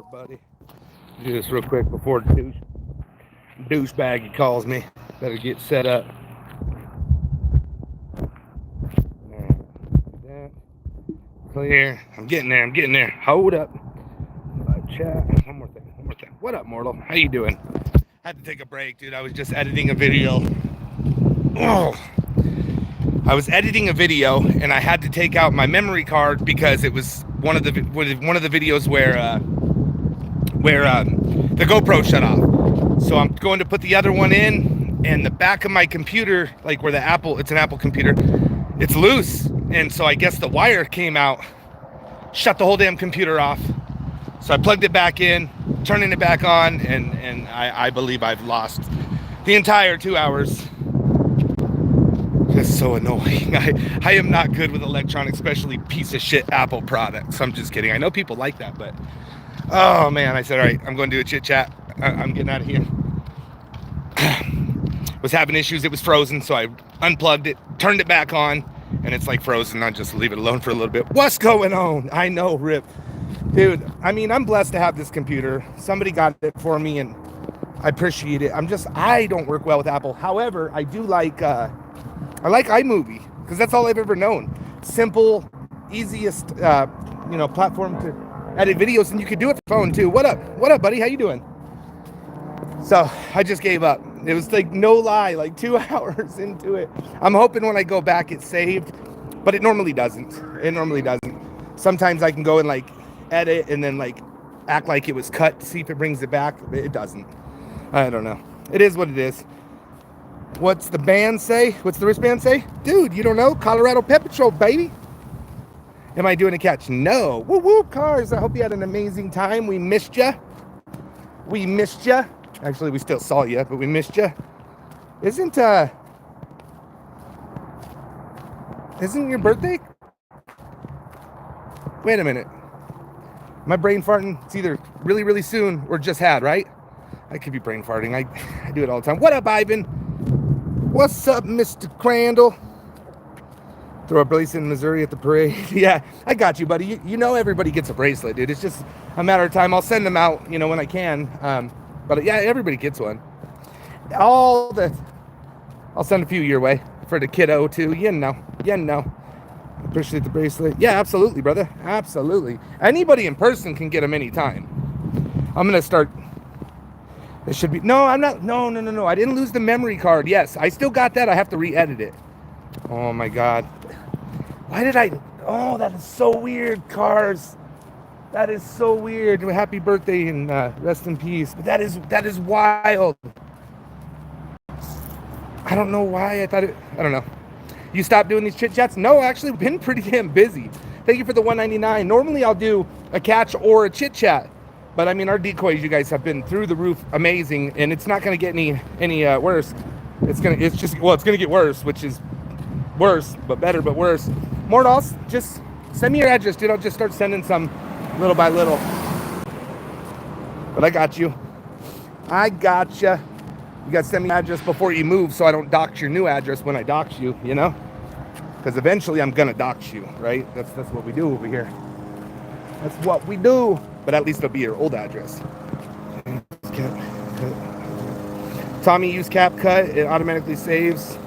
up, buddy? Do this real quick before douchebag calls me. Better get set up. That. Clear. I'm getting there. I'm getting there. Hold up. Chat. One more thing. What up, mortal? How you doing? Had to take a break, dude. I was just editing a video. Oh, I was editing a video, and I had to take out my memory card because it was one of the videos where the GoPro shut off. So I'm going to put the other one in, and the back of my computer, like where it's an Apple computer, it's loose, and so I guess the wire came out, shut the whole damn computer off. So I plugged it back in, turning it back on, and I believe I've lost the entire 2 hours. Just so annoying. I am not good with electronics, especially piece of shit Apple products. I'm just kidding. I know people like that, but oh man, I said, all right, I'm going to do a chit chat. I'm getting out of here. Was having issues. It was frozen, so I unplugged it, turned it back on, and it's like frozen. I'll just leave it alone for a little bit. What's going on? I know, Rip. Dude, I mean, I'm blessed to have this computer. Somebody got it for me, and I appreciate it. I don't work well with Apple. However, I do like, I like iMovie, because that's all I've ever known. Simple, easiest, platform to edit videos, and you can do it for phone, too. What up, buddy? How you doing? So, I just gave up. It was like, no lie, like 2 hours into it. I'm hoping when I go back it's saved, but it normally doesn't. Sometimes I can go and, like, edit and then, like, act like it was cut to see if it brings it back. It doesn't. I don't know. It is what it is. What's the band say? What's the wristband say? Dude, you don't know? Colorado Pet Patrol, baby. Am I doing a catch? No. Woo woo, cars. I hope you had an amazing time. We missed ya. Actually, we still saw you, but we missed ya. Isn't your birthday? Wait a minute. My brain farting. It's either really, really soon or just had, right? I could be brain farting. I do it all the time. What up, Ivan? What's up, Mr. Crandall? Throw a bracelet in Missouri at the parade. Yeah, I got you, buddy. You know everybody gets a bracelet, dude. It's just a matter of time. I'll send them out, when I can. But yeah, everybody gets one. I'll send a few your way for the kiddo, too. You know. Appreciate the bracelet. Yeah, absolutely, brother. Absolutely. Anybody in person can get them anytime. I'm going to start... It should be... No, I'm not... No. I didn't lose the memory card. Yes, I still got that. I have to re-edit it. Oh, my God. Why did I... Oh, that is so weird, cars. That is so weird. Happy birthday and rest in peace. But that is wild. I don't know why I thought it... I don't know. You stopped doing these chit chats? No, actually, we've been pretty damn busy. Thank you for the $1.99. Normally, I'll do a catch or a chit chat. But I mean, our decoys, you guys have been through the roof, amazing, and it's not going to get any worse. It's gonna get worse, which is worse, but better, but worse. Mortals, just send me your address, dude. I'll just start sending some little by little. But I got you. I gotcha. You got to send me your address before you move, so I don't dox your new address when I dox you. Because eventually I'm gonna dox you, right? That's what we do over here. That's what we do. But at least it'll be your old address. Tommy, use CapCut. It automatically saves.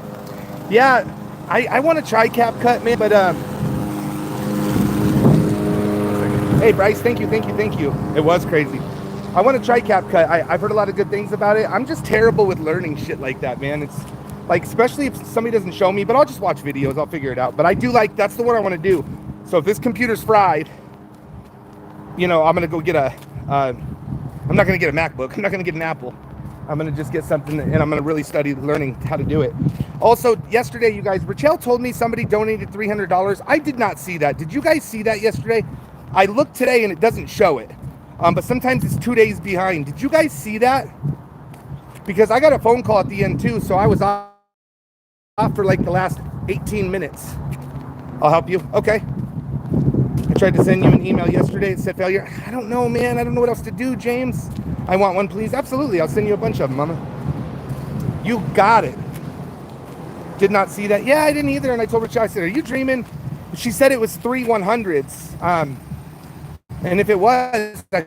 Yeah, I want to try CapCut, man. But hey, Bryce, thank you. It was crazy. I want to try CapCut. I've heard a lot of good things about it. I'm just terrible with learning shit like that, man. It's like, especially if somebody doesn't show me. But I'll just watch videos. I'll figure it out. But I do like, that's the one I want to do. So if this computer's fried, I'm going to go get I'm not going to get a MacBook. I'm not going to get an Apple. I'm going to just get something, and I'm going to really study learning how to do it. Also, yesterday, you guys, Rachel told me somebody donated $300. I did not see that. Did you guys see that yesterday? I looked today, and it doesn't show it. But sometimes it's 2 days behind. Did you guys see that? Because I got a phone call at the end, too, so I was off for, like, the last 18 minutes. I'll help you. Okay. I tried to send you an email yesterday. It said failure. I don't know, man. I don't know what else to do, James. I want one, please. Absolutely. I'll send you a bunch of them, mama. You got it. Did not see that. Yeah, I didn't either. And I told her, I said, are you dreaming? She said it was 3 100s. And if it was, I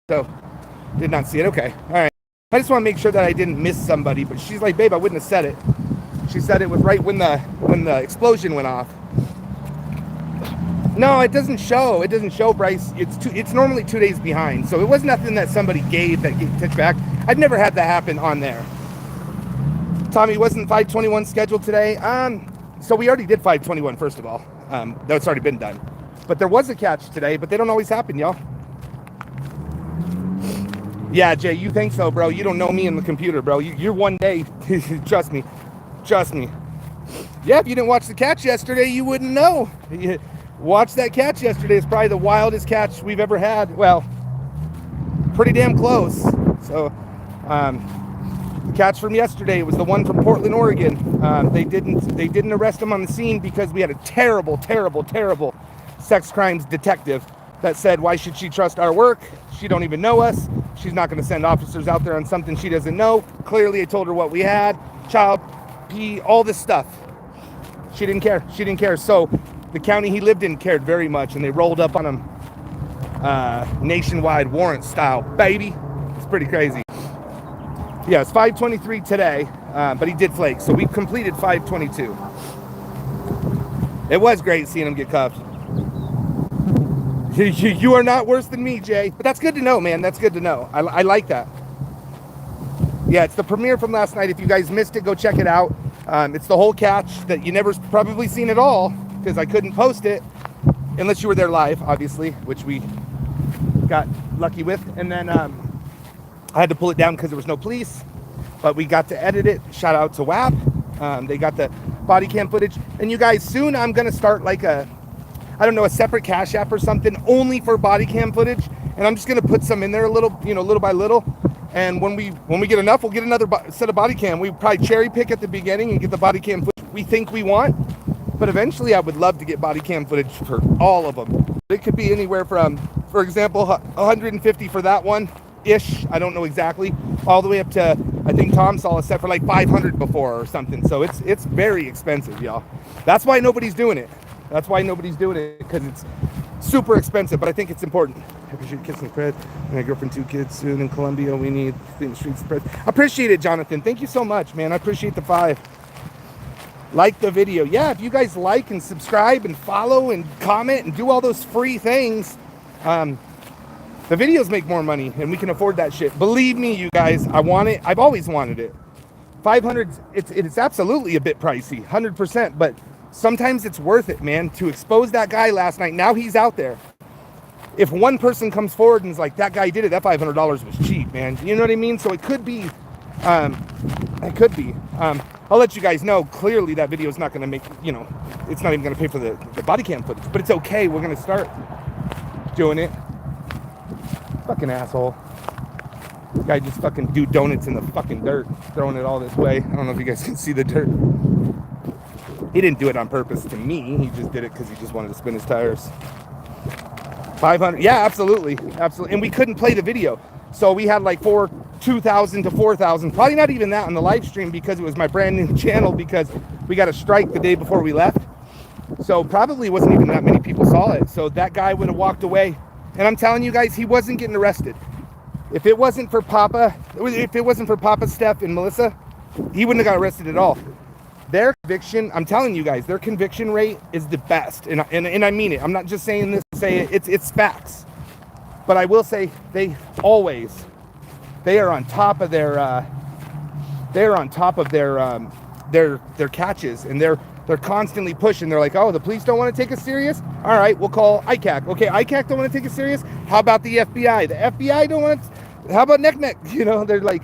So, did not see it. Okay, all right. I just want to make sure that I didn't miss somebody. But she's like, babe, I wouldn't have said it. She said it was right when the explosion went off. No, it doesn't show. It doesn't show, Bryce. It's normally 2 days behind. So it was nothing that somebody gave that took back. I've never had that happen on there. Tommy, wasn't 521 scheduled today? So we already did 521, first of all. That's already been done. But there was a catch today, but they don't always happen, y'all. Yeah, Jay, you think so, bro. You don't know me in the computer, bro. You're one day. Trust me. Trust me. Yeah, if you didn't watch the catch yesterday, you wouldn't know. Watch that catch yesterday. It's probably the wildest catch we've ever had. Well, pretty damn close. So, the catch from yesterday was the one from Portland, Oregon. They didn't arrest him on the scene because we had a terrible, terrible, terrible sex crimes detective that said, why should she trust our work? She don't even know us. She's not going to send officers out there on something she doesn't know. Clearly, I told her what we had. Child, pee, all this stuff. She didn't care. She didn't care. So the county he lived in cared very much, and they rolled up on him nationwide warrant style, baby. It's pretty crazy. Yeah, it's 523 today, but he did flake. So we completed 522. It was great seeing him get cuffed. You are not worse than me, Jay. But that's good to know, man. That's good to know. I like that. Yeah, it's the premiere from last night. If you guys missed it, go check it out. It's the whole catch that you never probably seen at all because I couldn't post it unless you were there live, obviously, which we got lucky with. And then I had to pull it down because there was no police, but we got to edit it. Shout out to WAP. They got the body cam footage. And you guys, soon I'm going to start like a separate Cash App or something only for body cam footage. And I'm just going to put some in there little by little. And when we get enough, we'll get another set of body cam. We probably cherry pick at the beginning and get the body cam footage we think we want. But eventually I would love to get body cam footage for all of them. It could be anywhere from, for example, 150 for that one-ish. I don't know exactly. All the way up to, I think Tom saw a set for like 500 before or something. So it's very expensive, y'all. That's why nobody's doing it. That's why nobody's doing it, because it's super expensive, but I think it's important. I appreciate kissing the cred. My girlfriend, 2 kids soon in Columbia. We need clean the streets spread. Appreciate it, Jonathan. Thank you so much, man. I appreciate the 5. Like the video. Yeah, if you guys like and subscribe and follow and comment and do all those free things, the videos make more money and we can afford that shit. Believe me, you guys, I want it. I've always wanted it. 500, it's absolutely a bit pricey, 100%, but sometimes it's worth it, man, to expose that guy last night. Now he's out there. If one person comes forward and is like, that guy did it, that $500 was cheap, man. You know what I mean? So it could be, I'll let you guys know, clearly that video is not going to make, it's not even going to pay for the body cam footage, but it's okay. We're going to start doing it. Fucking asshole. Guy just fucking do donuts in the fucking dirt, throwing it all this way. I don't know if you guys can see the dirt. He didn't do it on purpose to me. He just did it because he just wanted to spin his tires. 500. Yeah, absolutely. Absolutely. And we couldn't play the video. So we had like 2,000 to 4,000. Probably not even that on the live stream because it was my brand new channel because we got a strike the day before we left. So probably wasn't even that many people saw it. So that guy would have walked away. And I'm telling you guys, he wasn't getting arrested. If it wasn't for Papa, Steph, and Melissa, he wouldn't have got arrested at all. Their conviction, I'm telling you guys, their conviction rate is the best. And I mean it. I'm not just saying this to say it. It's facts. But I will say they are on top of their catches, and they're constantly pushing. They're like, oh, the police don't want to take us serious? All right, we'll call ICAC. Okay, ICAC don't want to take us serious? How about the FBI? The FBI don't want to, how about NEC? They're like,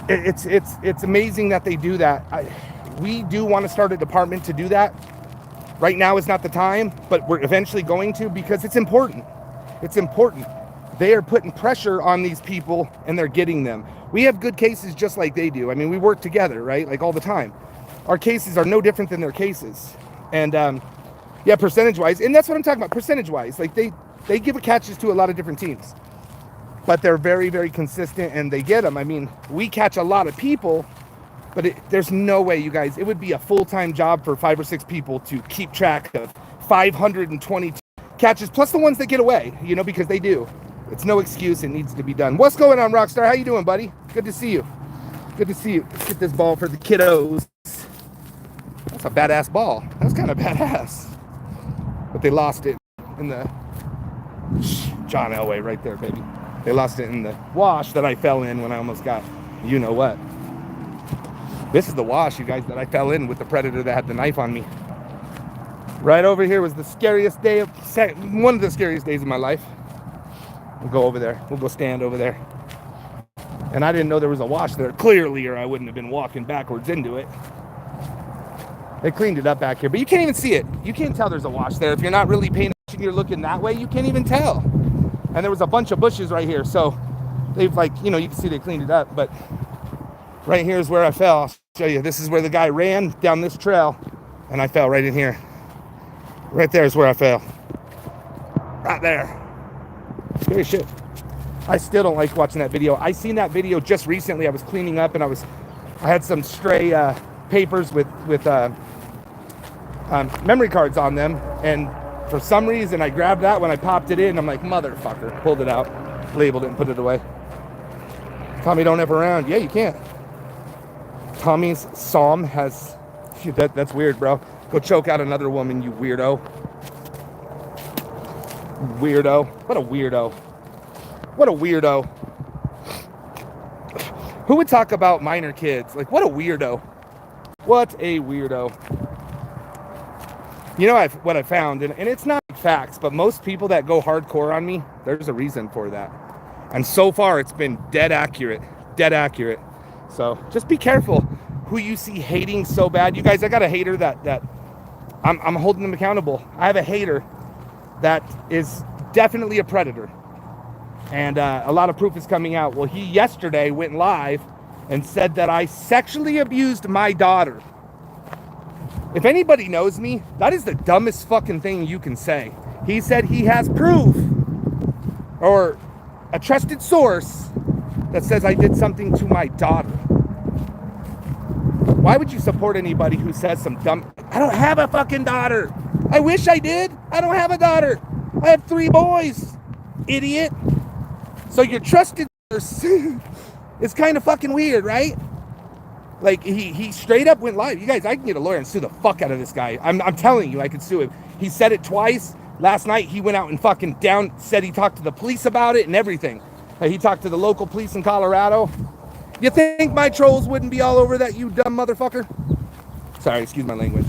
it's amazing that they do that. We do want to start a department to do that. Right now is not the time, but we're eventually going to, because it's important. It's important. They are putting pressure on these people and they're getting them. We have good cases just like they do. I mean, we work together, right? Like all the time. Our cases are no different than their cases. And yeah, percentage-wise, and that's what I'm talking about, percentage-wise. Like they give catches to a lot of different teams. But they're very, very consistent and they get them. I mean, we catch a lot of people, but there's no way, you guys, it would be a full-time job for 5 or 6 people to keep track of 520 catches, plus the ones that get away, you know, because they do. It's no excuse. It needs to be done. What's going on, Rockstar? How you doing, buddy? Good to see you. Good to see you. Let's get this ball for the kiddos. That's a badass ball. That's kind of badass. But they lost it in the John Elway right there, baby. They lost it in the wash that I fell in when I almost got you know what. This is the wash, you guys, that I fell in with the predator that had the knife on me. Right over here was the scariest day of, one of the scariest days of my life. We'll go over there. We'll go stand over there. And I didn't know there was a wash there, clearly, or I wouldn't have been walking backwards into it. They cleaned it up back here, but you can't even see it. You can't tell there's a wash there. If you're not really paying attention, you're looking that way, you can't even tell. And there was a bunch of bushes right here, so they've, like, you know, you can see they cleaned it up, but right here is where I fell. I'll show you. This is where the guy ran down this trail, and I fell right in here. Right there is where I fell. Right there. Scary shit. I still don't like watching that video. I seen that video just recently. I was cleaning up, and I had some stray papers with memory cards on them, and for some reason I grabbed that when I popped it in. I'm like, motherfucker. Pulled it out, labeled it, and put it away. Tommy don't F around. Yeah, you can't. Tommy's psalm has... That's weird, bro. Go choke out another woman, you weirdo. Weirdo. What a weirdo. What a weirdo. Who would talk about minor kids? Like, what a weirdo. What a weirdo. You know what I found, and it's not facts, but most people that go hardcore on me, there's a reason for that. And so far, it's been dead accurate. Dead accurate. So just be careful who you see hating so bad. You guys, I got a hater that I'm holding them accountable. I have a hater that is definitely a predator. And a lot of proof is coming out. Well, he yesterday went live and said that I sexually abused my daughter. If anybody knows me, that is the dumbest fucking thing you can say. He said he has proof or a trusted source that says I did something to my daughter. Why would you support anybody who says some dumb... I don't have a fucking daughter. I wish I did. I don't have a daughter. I have 3 boys. Idiot. So your trusted source is kind of fucking weird, right? Like, he straight up went live. You guys, I can get a lawyer and sue the fuck out of this guy. I'm telling you, I could sue him. He said it twice. Last night, he went out and fucking said he talked to the police about it and everything. He talked to the local police in Colorado. You think my trolls wouldn't be all over that, you dumb motherfucker? Sorry, excuse my language.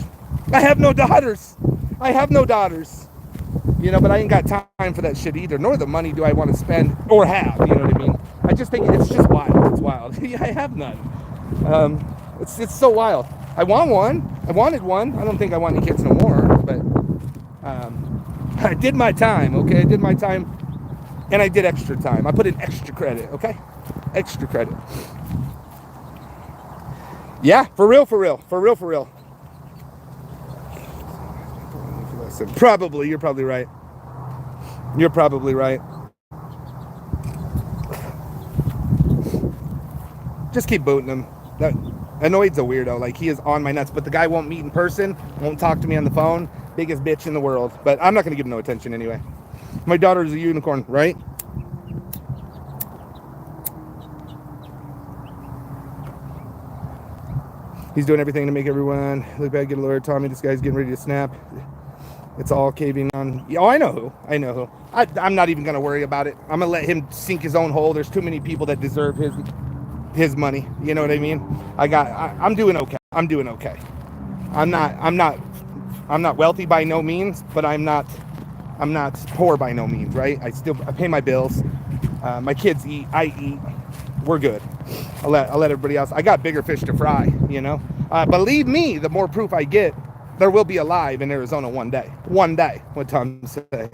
I have no daughters. I have no daughters. You know, but I ain't got time for that shit either, nor the money do I want to spend or have, you know what I mean? I just think it's just wild. It's wild. I have none. It's so wild. I want one. I wanted one. I don't think I want any kids no more, but I did my time, okay? I did my time, and I did extra time. I put in extra credit, okay? Extra credit. Yeah, for real, for real. For real, for real. Probably, you're probably right. You're probably right. Just keep booting him. That Annoyed's a weirdo. Like, he is on my nuts, but the guy won't meet in person, won't talk to me on the phone. Biggest bitch in the world. But I'm not going to give him no attention anyway. My daughter is a unicorn, right? He's doing everything to make everyone look bad, get a lawyer. Tommy, this guy's getting ready to snap. It's all caving on. Oh, I know who. I know who. I'm not even going to worry about it. I'm going to let him sink his own hole. There's too many people that deserve his money. You know what I mean? I'm doing okay. I'm doing okay. I'm not wealthy by no means, but I'm not poor by no means, right? I pay my bills. My kids eat. I eat. We're good. I'll let everybody else. I got bigger fish to fry, you know? Believe me, the more proof I get, there will be a live in Arizona one day. One day, what Tom say.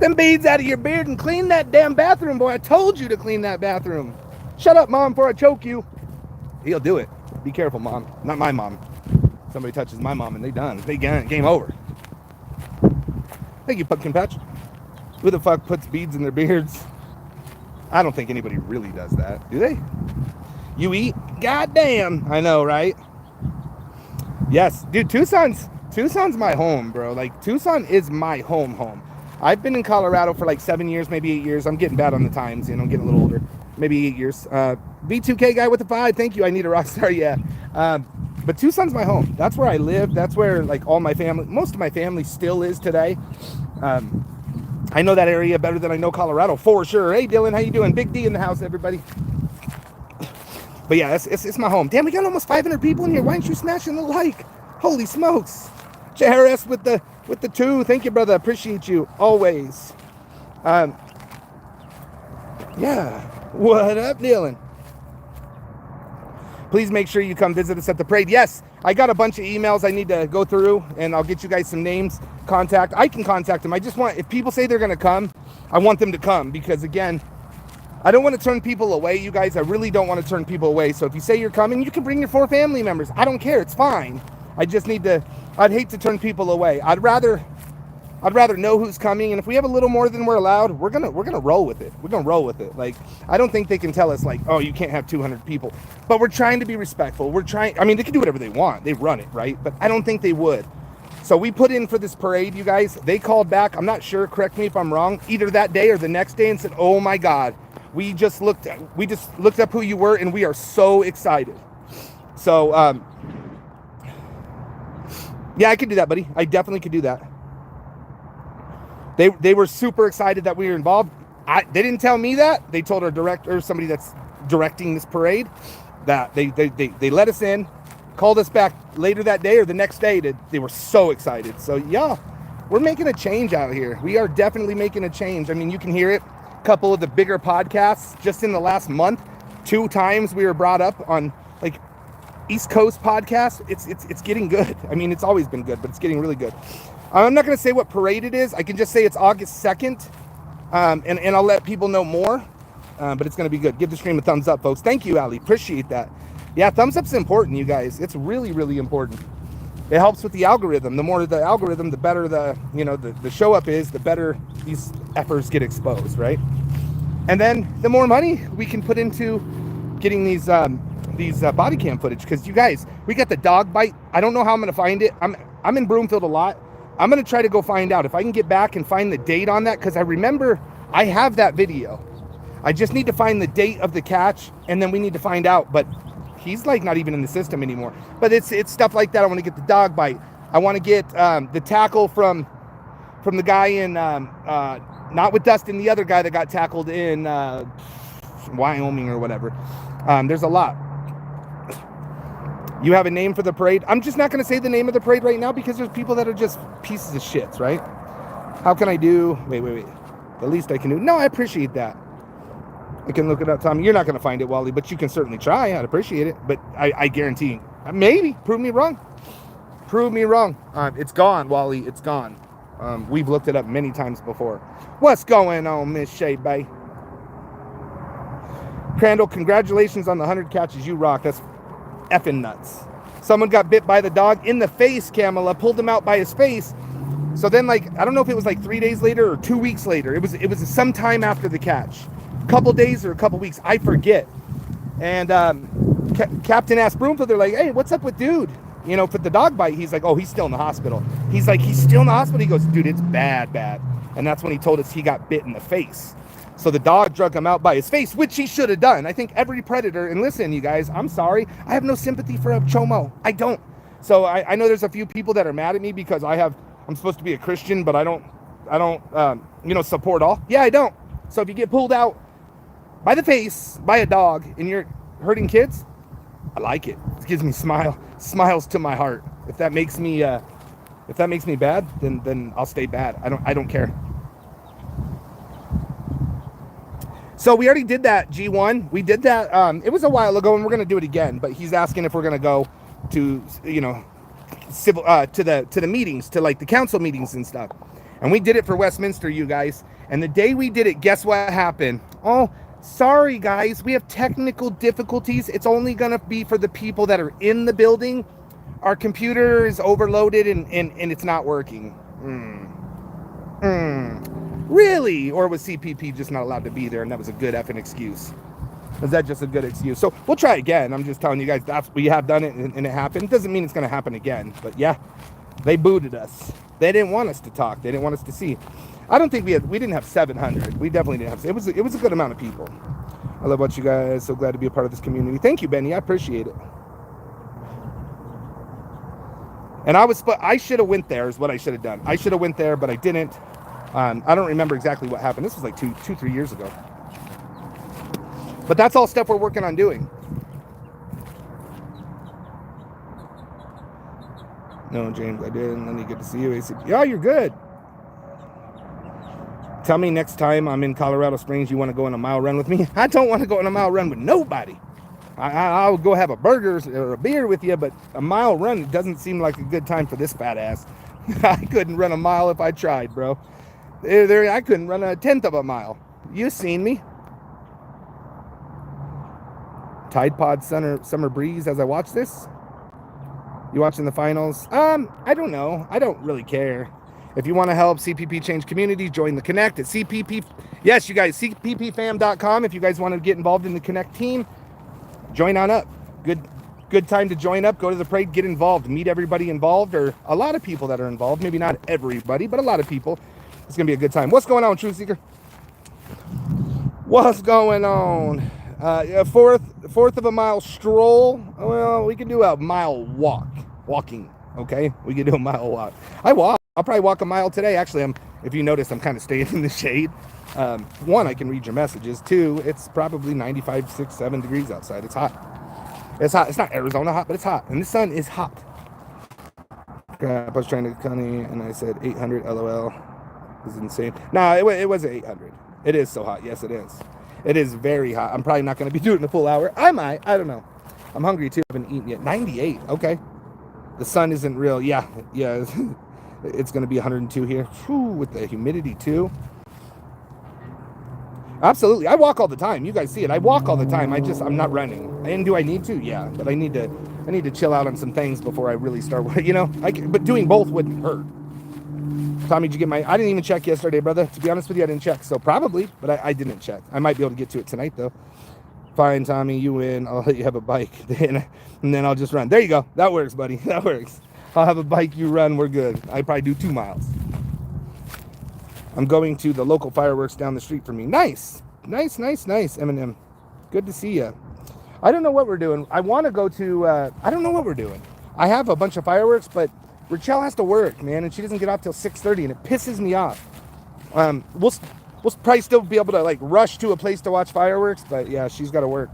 Them beads out of your beard and clean that damn bathroom, boy. I told you to clean that bathroom. Shut up, Mom, before I choke you. He'll do it. Be careful, Mom. Not my mom. Somebody touches my mom and they done. They game over. Thank you, Pumpkin Patch. Who the fuck puts beads in their beards? I don't think anybody really does that, do they? You eat? Goddamn. I know, right? Yes, dude, Tucson's my home, bro. Like, Tucson is my home. I've been in Colorado for like 7 years, maybe 8 years. I'm getting bad on the times, you know, I'm getting a little older. Maybe 8 years. B2K guy with the 5, thank you. I need a rock star, yeah. But Tucson's my home. That's where I live. That's where like all my family, most of my family still is today. I know that area better than I know Colorado for sure. Hey, Dylan, how you doing? Big D in the house, everybody. But yeah, it's my home. Damn, we got almost 500 people in here. Why aren't you smashing the like? Holy smokes. JRS with the 2. Thank you, brother. Appreciate you always. Yeah. What up, Dylan? Please make sure you come visit us at the parade. Yes, I got a bunch of emails I need to go through, and I'll get you guys some names, contact. I can contact them. I just want, if people say they're going to come, I want them to come because, again, I don't want to turn people away, you guys. I really don't want to turn people away. So if you say you're coming, you can bring your 4 family members. I don't care. It's fine. I just need to, I'd hate to turn people away. I'd rather know who's coming, and if we have a little more than we're allowed, we're gonna roll with it. We're gonna roll with it. Like, I don't think they can tell us like, oh, you can't have 200 people. But we're trying to be respectful. We're trying. I mean, they can do whatever they want. They run it, right? But I don't think they would. So we put in for this parade, you guys. They called back. I'm not sure. Correct me if I'm wrong. Either that day or the next day, and said, oh my God, we just looked up who you were, and we are so excited. So yeah, I could do that, buddy. I definitely could do that. They were super excited that we were involved. They didn't tell me that. They told our director, somebody that's directing this parade, that they let us in, called us back later that day or the next day. They were so excited. So yeah, we're making a change out here. We are definitely making a change. I mean, you can hear it. A couple of the bigger podcasts just in the last month, 2 times we were brought up on like East Coast podcasts. It's getting good. I mean, it's always been good, but it's getting really good. I'm not going to say what parade it is. I can just say it's August 2nd, and I'll let people know more, but it's going to be good. Give the stream a thumbs up, folks. Thank you, Ali. Appreciate that. Yeah, thumbs up's important, you guys. It's really, really important. It helps with the algorithm. The more the algorithm, the better the show up is, the better these efforts get exposed, right? And then the more money we can put into getting these body cam footage, because you guys, we got the dog bite. I don't know how I'm going to find it. I'm in Broomfield a lot. I'm going to try to go find out if I can get back and find the date on that, because I remember I have that video. I just need to find the date of the catch, and then we need to find out. But he's like not even in the system anymore. But it's stuff like that. I want to get the dog bite. I want to get the tackle from the guy in, not with Dustin, the other guy that got tackled in Wyoming or whatever. There's a lot. You have a name for the parade? I'm just not going to say the name of the parade right now because there's people that are just pieces of shits, right? How can I do? Wait. The least I can do. No, I appreciate that. I can look it up, Tommy. You're not going to find it, Wally, but you can certainly try. I'd appreciate it. But I guarantee, maybe. Prove me wrong. Prove me wrong. It's gone, Wally. It's gone. We've looked it up many times before. What's going on, Miss Shea Bay? Crandall, congratulations on the 100 catches. You rock. That's effing nuts. Someone got bit by the dog in the face, Kamala, pulled him out by his face. So then, like, I don't know if it was like 3 days later or 2 weeks later. It was some time after the catch. A couple days or a couple weeks. I forget. And Captain asked Broomfield, they're like, hey, what's up with dude? You know, for the dog bite. He's like, oh, he's still in the hospital. He's like, he's still in the hospital? He goes, dude, it's bad. And that's when he told us he got bit in the face. So the dog drug him out by his face, which he should have done. I think every predator, and listen, you guys, I'm sorry. I have no sympathy for a chomo. I don't. So I know there's a few people that are mad at me because I'm supposed to be a Christian, but I don't support all. Yeah, I don't. So if you get pulled out by the face by a dog and you're hurting kids, I like it. It gives me smiles to my heart. If that makes me bad, then I'll stay bad. I don't care. So we already did that, G1. We did that. It was a while ago, and we're going to do it again. But he's asking if we're going to go to, civil to the meetings, to like the council meetings and stuff. And we did it for Westminster, you guys. And the day we did it, guess what happened? Oh, sorry, guys. We have technical difficulties. It's only going to be for the people that are in the building. Our computer is overloaded and it's not working. Really? Or was CPP just not allowed to be there and that was a good effing excuse? Is that just a good excuse? So we'll try again. I'm just telling you guys that's we have done it and it happened. Doesn't mean it's going to happen again. But yeah, they booted us. They didn't want us to talk. They didn't want us to see. I don't think we didn't have 700. We definitely didn't have. It was a good amount of people. I love what you guys. So glad to be a part of this community. Thank you, Benny. I appreciate it. And I should have went there is what I should have done. I should have went there, but I didn't. I don't remember exactly what happened. This was like 3 years ago. But that's all stuff we're working on doing. No, James, I didn't. Let me get to see you. ACP. Yeah, you're good. Tell me next time I'm in Colorado Springs, you want to go on a mile run with me? I don't want to go on a mile run with nobody. I'll go have a burger or a beer with you, but a mile run doesn't seem like a good time for this fat ass. I couldn't run a mile if I tried, bro. I couldn't run a 1/10 of a mile. You seen me. Tide Pod summer breeze as I watch this. You watching the finals? I don't know. I don't really care. If you want to help CPP change community, join the Connect at CPP. Yes, you guys, cppfam.com. If you guys want to get involved in the Connect team, join on up. Good time to join up. Go to the parade, get involved, meet everybody involved, or a lot of people that are involved. Maybe not everybody, but a lot of people. It's gonna be a good time. What's going on, Truth Seeker? What's going on? Fourth of a mile stroll. Well, we can do a mile walking. Okay, we can do a mile walk. I walk. I'll probably walk a mile today. Actually, if you notice, I'm kind of staying in the shade. One, I can read your messages. Two, it's probably 95, 6, 7 degrees outside. It's hot. It's hot. It's not Arizona hot, but it's hot. And the sun is hot. Crap, I was trying to Connie, and I said 800 LOL. This is insane. No, it was 800. It is so hot. Yes, it is. It is very hot. I'm probably not going to be doing the full hour. I might. I don't know. I'm hungry, too. I haven't eaten yet. 98. Okay. The sun isn't real. Yeah. It's going to be 102 here. Whew, with the humidity, too. Absolutely. I walk all the time. You guys see it. I walk all the time. I'm not running. And do I need to? Yeah. But I need to chill out on some things before I really start, but doing both wouldn't hurt. Tommy, did you get I didn't even check yesterday, brother. To be honest with you, I didn't check. So probably, but I didn't check. I might be able to get to it tonight, though. Fine, Tommy, you win. I'll let you have a bike. And then I'll just run. There you go. That works, buddy. That works. I'll have a bike, you run, we're good. I probably do 2 miles. I'm going to the local fireworks down the street from me. Nice, Eminem. Good to see you. I don't know what we're doing. I want to go to, I don't know what we're doing. I have a bunch of fireworks, but Rachel has to work, man, and she doesn't get off till 6:30, and it pisses me off. We'll probably still be able to, rush to a place to watch fireworks, but yeah, she's got to work.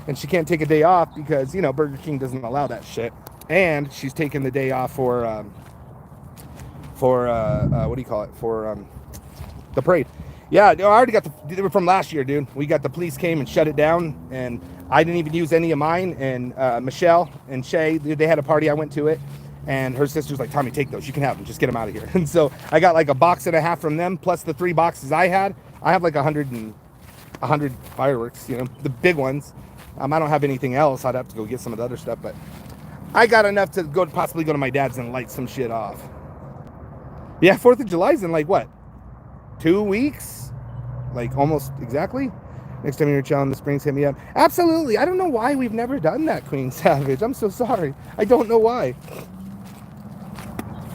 And she can't take a day off because, Burger King doesn't allow that shit. And she's taking the day off for what do you call it? For the parade. Yeah, I already got they were from last year, dude. We got the police came and shut it down, and I didn't even use any of mine. And Michelle and Shay, they had a party. I went to it, and her sister's like, Tommy, take those. You can have them. Just get them out of here. And so I got like a box and a half from them, plus the 3 boxes I had. I have like 100 fireworks, the big ones. I don't have anything else. I'd have to go get some of the other stuff, but I got enough to possibly go to my dad's and light some shit off. Yeah, 4th of July's in 2 weeks? Almost exactly? Next time you're chilling in the Springs, hit me up. Absolutely. I don't know why we've never done that, Queen Savage. I'm so sorry. I don't know why.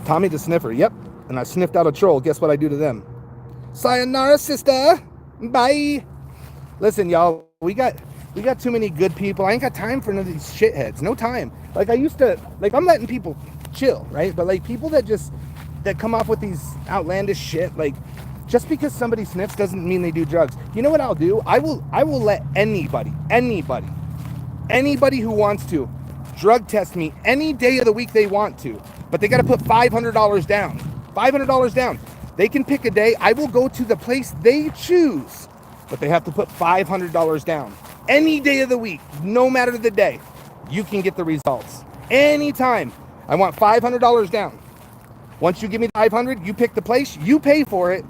Tommy the Sniffer. Yep. And I sniffed out a troll. Guess what I do to them? Sayonara, sister. Bye. Listen, y'all. We got too many good people. I ain't got time for none of these shitheads. No time. I used to, I'm letting people chill, right? But people that come off with these outlandish shit, just because somebody sniffs doesn't mean they do drugs. You know what I'll do? I will let anybody who wants to drug test me any day of the week they want to, but they got to put $500 down. $500 down. They can pick a day. I will go to the place they choose, but they have to put $500 down. Any day of the week, no matter the day, you can get the results. Anytime. I want $500 down. Once you give me the $500, you pick the place, you pay for it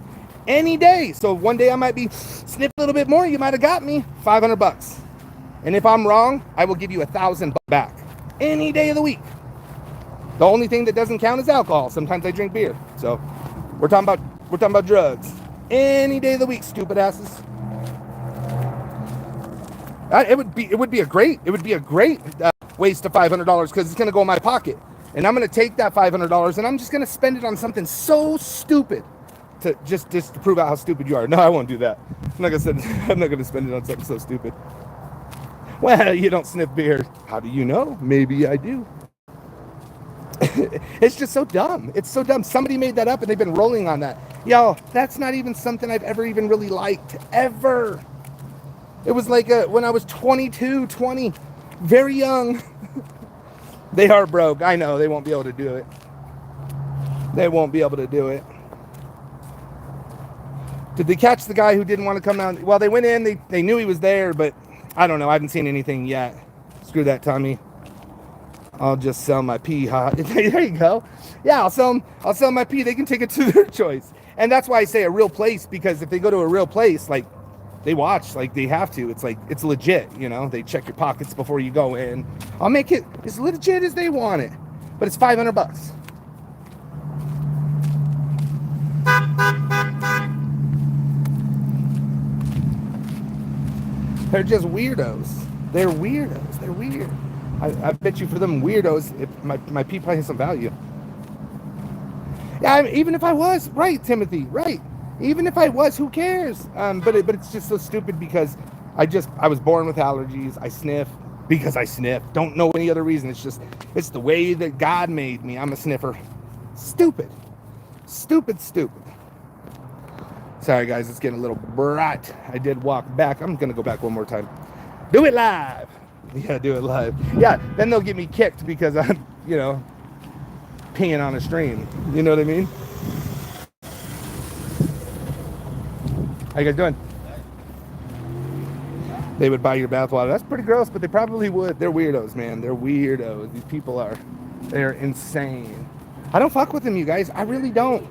any day. So one day I might be sniff a little bit more. You might have got me $500. And if I'm wrong, I will give you $1,000 back any day of the week. The only thing that doesn't count is alcohol. Sometimes I drink beer. So we're talking about drugs. any day of the week, stupid asses. It would be a great waste of $500 because it's gonna go in my pocket, and I'm gonna take that $500 and I'm just gonna spend it on something so stupid to just to prove out how stupid you are. No, I won't do that. I'm not gonna spend it on something so stupid. Well, you don't sniff beer. How do you know? Maybe I do. It's just so dumb. It's so dumb. Somebody made that up and they've been rolling on that. Yo, that's not even something I've ever even really liked, ever. It was like when I was 22, 20, very young. They are broke. I know. They won't be able to do it. They won't be able to do it. Did they catch the guy who didn't want to come out? Well, they went in. They knew he was there, but I don't know. I haven't seen anything yet. Screw that, Tommy. I'll just sell my pee. There you go. Yeah, I'll sell my pee. They can take it to their choice. And that's why I say a real place, because if they go to a real place, like, they watch, like they have to. It's like, it's legit, you know. They check your pockets before you go in. I'll make it as legit as they want it, but it's $500. They're just weirdos. They're weirdos. They're weird. I bet you for them weirdos, if my pee probably has some value. Yeah, I mean, even if I was, right, Timothy, right. Even if I was, who cares? But it's just so stupid because I was born with allergies. I sniff because I sniff. Don't know any other reason. It's the way that God made me. I'm a sniffer. Stupid. Stupid. Sorry, guys. It's getting a little bright. I did walk back. I'm going to go back one more time. Do it live. Yeah, do it live. Yeah, then they'll get me kicked because I'm, peeing on a stream. You know what I mean? How you guys doing? They would buy your bathwater. That's pretty gross, but they probably would. They're weirdos, man. They're weirdos. These people they're insane. I don't fuck with them, you guys. I really don't.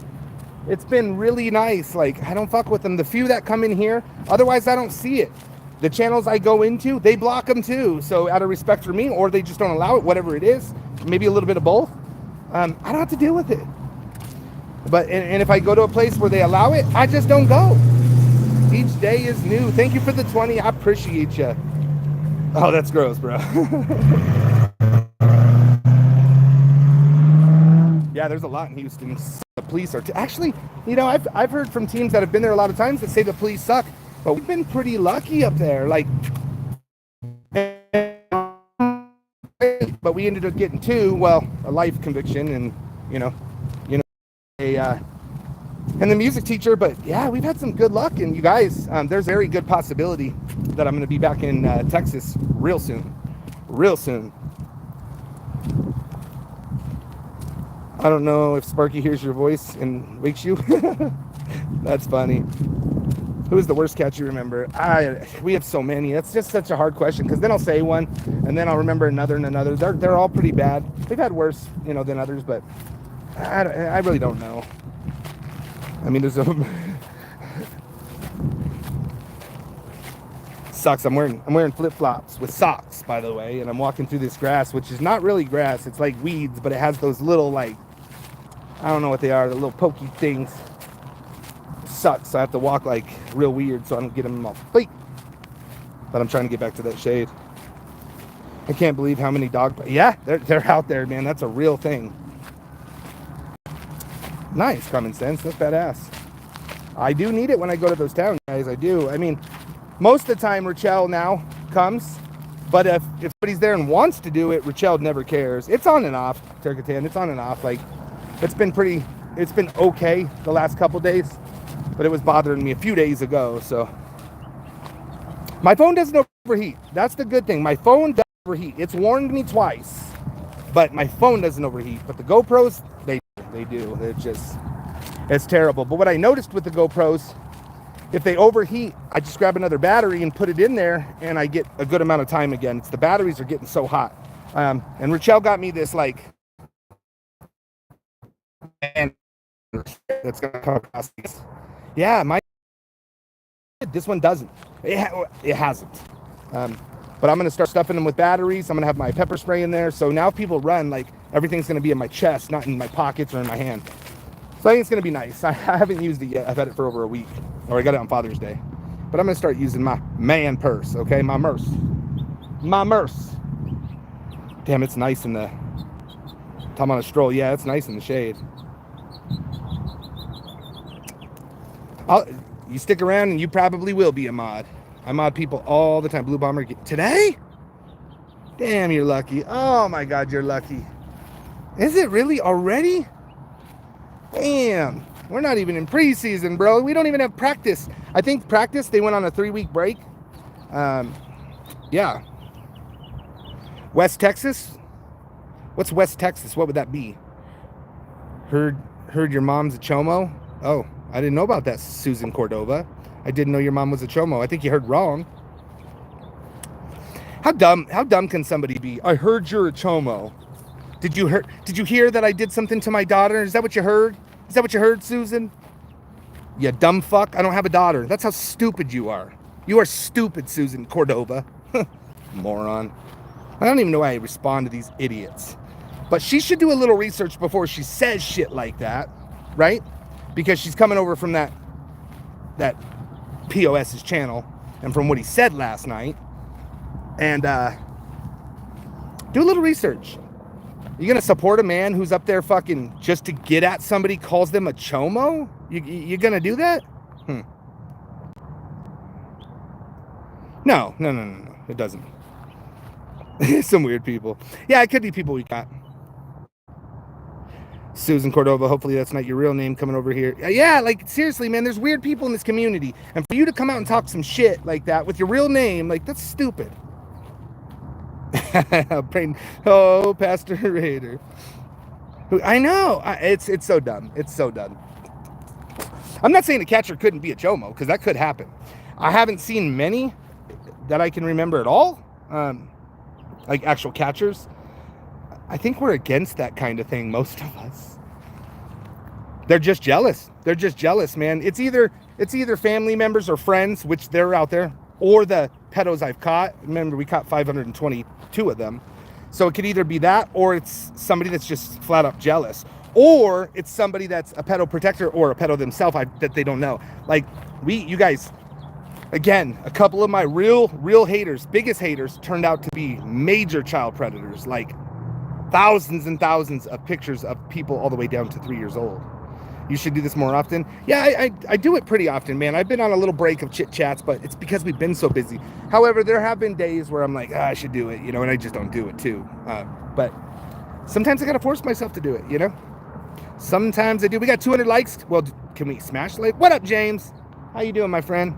It's been really nice. Like, I don't fuck with them. The few that come in here, otherwise I don't see it. The channels I go into, they block them too. So out of respect for me, or they just don't allow it, whatever it is, maybe a little bit of both. I don't have to deal with it. But, and if I go to a place where they allow it, I just don't go. Each day is new. Thank you for the 20. I appreciate you. Oh, that's gross, bro. Yeah, there's a lot in Houston. The police are actually, I've heard from teams that have been there a lot of times that say the police suck, but we've been pretty lucky up there. Like, but we ended up getting a life conviction and and the music teacher. But yeah, we've had some good luck, and you guys, there's a very good possibility that I'm going to be back in Texas real soon. I don't know if Sparky hears your voice and wakes you. That's funny. Who is the worst cat you remember? We have so many. That's just such a hard question, because then I'll say one and then I'll remember another and another. They're all pretty bad. They've had worse, than others, but I really don't know. I mean, there's socks. I'm wearing flip-flops with socks, by the way, and I'm walking through this grass, which is not really grass. It's like weeds, but it has those little, like, I don't know what they are, the little pokey things. Sucks. So I have to walk like real weird so I don't get them in my feet. But I'm trying to get back to that shade. I can't believe how many yeah, they're out there, man. That's a real thing. Nice common sense. That's badass. I do need it when I go to those towns, guys. I do. I mean, most of the time Rachel now comes, but if somebody's there and wants to do it, Rachel never cares. It's on and off, Turkatan. It's on and off. Like, it's been okay the last couple days, but it was bothering me a few days ago. So my phone doesn't overheat. That's the good thing. My phone doesn't overheat. It's warned me twice, but my phone doesn't overheat. But the GoPros, they do. It's terrible. But what I noticed with the GoPros, if they overheat, I just grab another battery and put it in there, and I get a good amount of time again. It's the batteries are getting so hot. And Rachel got me this, like, and that's gonna cost me. Yeah, this one doesn't. It hasn't. But I'm gonna start stuffing them with batteries. I'm gonna have my pepper spray in there. So now if people run, like, everything's gonna be in my chest, not in my pockets or in my hand. So I think it's going to be nice. I haven't used it yet. I've had it for over a week. Or I got it on Father's Day. But I'm going to start using my man purse, okay? My Merce. My Merce. Damn, it's nice in the... I'm on a stroll. Yeah, it's nice in the shade. You stick around and you probably will be a mod. I mod people all the time. Blue Bomber. Today? Damn, you're lucky. Oh my God, you're lucky. Is it really already? Damn. We're not even in preseason, bro. We don't even have practice. I think practice, they went on a 3-week break. Yeah. West Texas? What's West Texas? What would that be? Heard your mom's a chomo? Oh, I didn't know about that, Susan Cordova. I didn't know your mom was a chomo. I think you heard wrong. How dumb can somebody be? I heard you're a chomo. Did you hear that I did something to my daughter? Is that what you heard? Is that what you heard, Susan? You dumb fuck. I don't have a daughter. That's how stupid you are. You are stupid, Susan Cordova. Moron. I don't even know why I respond to these idiots. But she should do a little research before she says shit like that, right? Because she's coming over from that POS's channel and from what he said last night. And do a little research. You gonna support a man who's up there fucking just to get at somebody, calls them a chomo? You gonna do that? No. It doesn't. Some weird people. Yeah, it could be people we got. Susan Cordova, hopefully that's not your real name coming over here. Yeah, like, seriously, man, there's weird people in this community. And for you to come out and talk some shit like that with your real name, like, that's stupid. Oh, Pastor Raider. I know. It's so dumb. It's so dumb. I'm not saying a catcher couldn't be a chomo, because that could happen. I haven't seen many that I can remember at all. Like actual catchers. I think we're against that kind of thing, most of us. They're just jealous. They're just jealous, man. It's either family members or friends, which they're out there, or the pedos I've caught. Remember, we caught 522 of them. So it could either be that, or it's somebody that's just flat up jealous, or it's somebody that's a pedo protector or a pedo themselves that they don't know. Like you guys, again, a couple of my real haters, biggest haters, turned out to be major child predators. Like thousands and thousands of pictures of people all the way down to 3 years old. You should do this more often. Yeah, I do it pretty often, man. I've been on a little break of chit chats, but it's because we've been so busy. However, there have been days where I'm like, I should do it, and I just don't do it too. But sometimes I gotta force myself to do it, Sometimes I do. We got 200 likes. Well, can we smash like? What up, James? How you doing, my friend?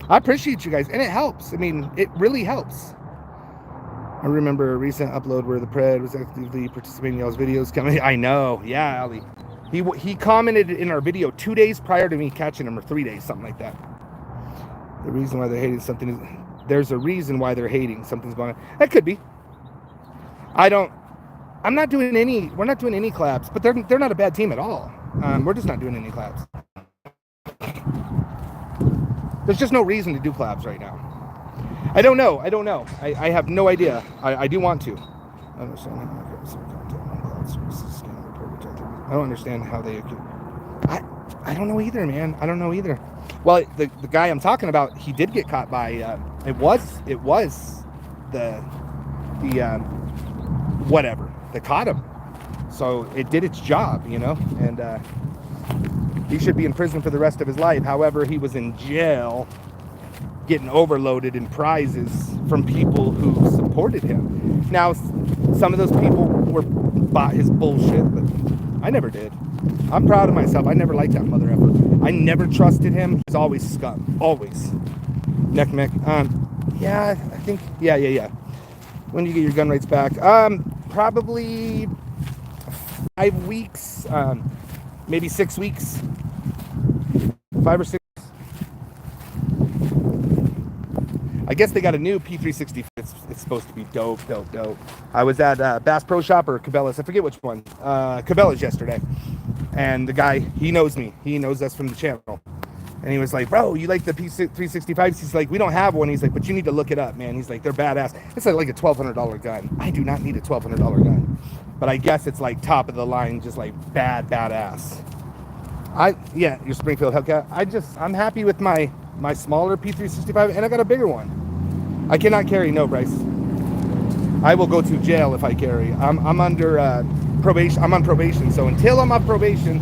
I appreciate you guys, and it helps. I mean, it really helps. I remember a recent upload where the Pred was actively participating in y'all's videos coming. I know, yeah, Ali. He commented in our video 2 days prior to me catching him, or 3 days, something like that. The reason why they're hating something is there's a reason why they're hating something's going on. That could be. We're not doing any collabs, but they're not a bad team at all. We're just not doing any collabs. There's just no reason to do collabs right now. I don't know. I have no idea. I do want to. I don't understand how they... I don't know either, man. I don't know either. Well, the guy I'm talking about, he did get caught by... It was the whatever that caught him. So it did its job, and he should be in prison for the rest of his life. However, he was in jail getting overloaded in prizes from people who supported him. Now, some of those people bought his bullshit, but I never did. I'm proud of myself. I never liked that mother effer. I never trusted him. He's always scum. Always. Neck. Yeah, I think, yeah. When do you get your gun rights back? Probably 5 weeks, maybe 6 weeks. 5 or 6. I guess they got a new P360. It's supposed to be dope. I was at Bass Pro Shop or Cabela's. I forget which one. Cabela's yesterday. And the guy, he knows me. He knows us from the channel. And he was like, bro, you like the P365s? He's like, we don't have one. He's like, but you need to look it up, man. He's like, they're badass. It's like a $1,200 gun. I do not need a $1,200 gun. But I guess it's like top of the line, just like badass. Yeah, your Springfield Hellcat. I'm happy with my smaller P365, and I got a bigger one. I cannot carry, no, Bryce. I will go to jail if I carry. I'm under probation. I'm on probation, so until I'm on probation,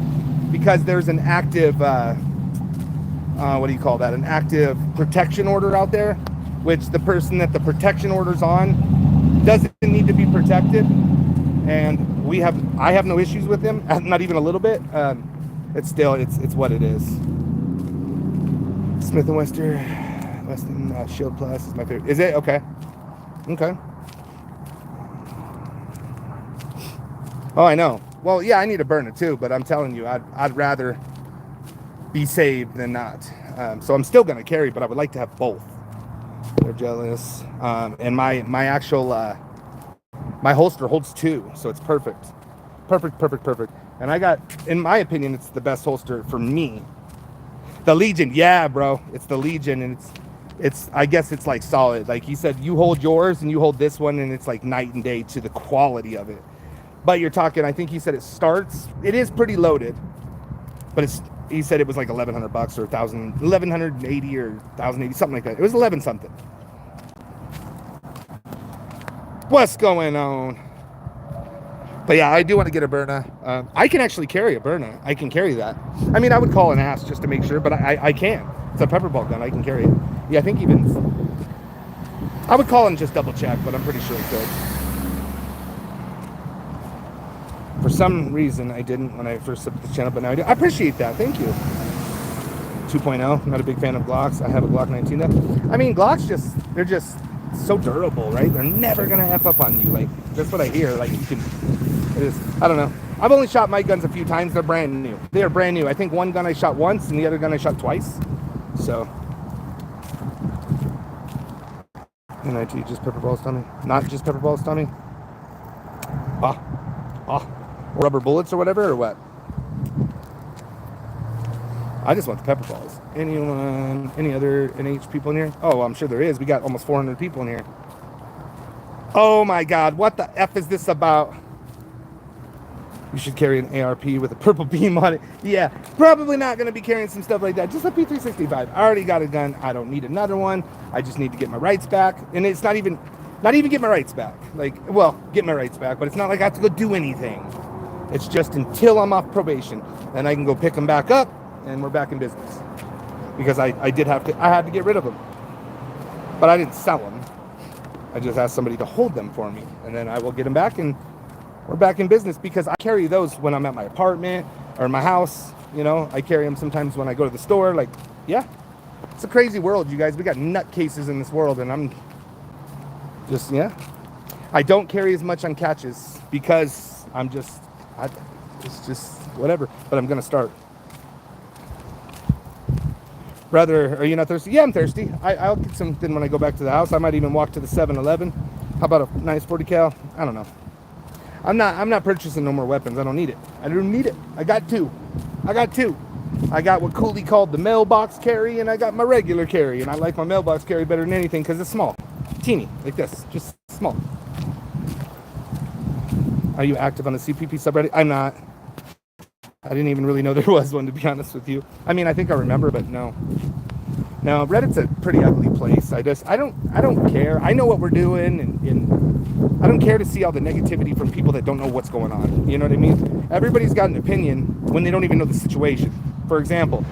because there's an active what do you call that? An active protection order out there, which the person that the protection order's on doesn't need to be protected, and I have no issues with him, not even a little bit. It's still it's what it is. Smith and Weston Shield Plus is my favorite. Is it okay? Okay. Oh, I know. Well, yeah, I need a burner too, but I'm telling you, I'd rather be saved than not. So I'm still gonna carry, but I would like to have both. They're jealous. And my actual my holster holds 2, so it's perfect. Perfect. And I got, in my opinion, it's the best holster for me. The Legion, yeah, bro. It's the Legion, and it's I guess it's like solid. Like he said, you hold yours and you hold this one, and it's like night and day to the quality of it. But you're talking, I think he said it is pretty loaded, but he said it was like $1,100 or $1,180 or $1,080, something like that. It was 11 something. What's going on? But yeah, I do want to get a Berna. I can actually carry a Berna. I can carry that. I mean, I would call and ask just to make sure, but I can. It's a pepper ball gun. I can carry it. Yeah, I think I would call and just double check, but I'm pretty sure it could. For some reason, I didn't when I first set the channel, but now I do. I appreciate that. Thank you. 2.0. Not a big fan of Glocks. I have a Glock 19 though. I mean, Glocks they're just so durable, right? They're never gonna F up on you. Like, that's what I hear. Like, I don't know. I've only shot my guns a few times. They're brand new. They are brand new. I think one gun I shot once and the other gun I shot twice. So. NIT, just pepper balls, Tommy. Not just pepper balls, Tommy. Rubber bullets or whatever, or what? I just want the pepper balls. Any other NH people in here? Oh, I'm sure there is. We got almost 400 people in here. Oh my God, what the F is this about? You should carry an ARP with a purple beam on it. Yeah, probably not going to be carrying some stuff like that. Just a P365. I already got a gun. I don't need another one. I just need to get my rights back. And it's not even get my rights back. Like, well, get my rights back, but it's not like I have to go do anything. It's just until I'm off probation. Then I can go pick them back up, and we're back in business. Because I had to get rid of them. But I didn't sell them. I just asked somebody to hold them for me. And then I will get them back, and we're back in business, because I carry those when I'm at my apartment or my house. You know, I carry them sometimes when I go to the store. Like, yeah, it's a crazy world, you guys. We got nutcases in this world, and I'm just, yeah. I don't carry as much on catches because it's just whatever. But I'm going to start. Brother, are you not thirsty? Yeah, I'm thirsty. I'll get something when I go back to the house. I might even walk to the 7-Eleven. How about a nice 40 cal? I don't know. I'm not purchasing no more weapons. I don't need it. I don't need it. I got two. I got what Cooley called the mailbox carry, and I got my regular carry. And I like my mailbox carry better than anything because it's small. Teeny, like this. Just small. Are you active on the CPP subreddit? I'm not. I didn't even really know there was one, to be honest with you. I mean, I think I remember, but no. No, Reddit's a pretty ugly place. I don't care. I know what we're doing, and I don't care to see all the negativity from people that don't know what's going on. You know what I mean? Everybody's got an opinion when they don't even know the situation. For example,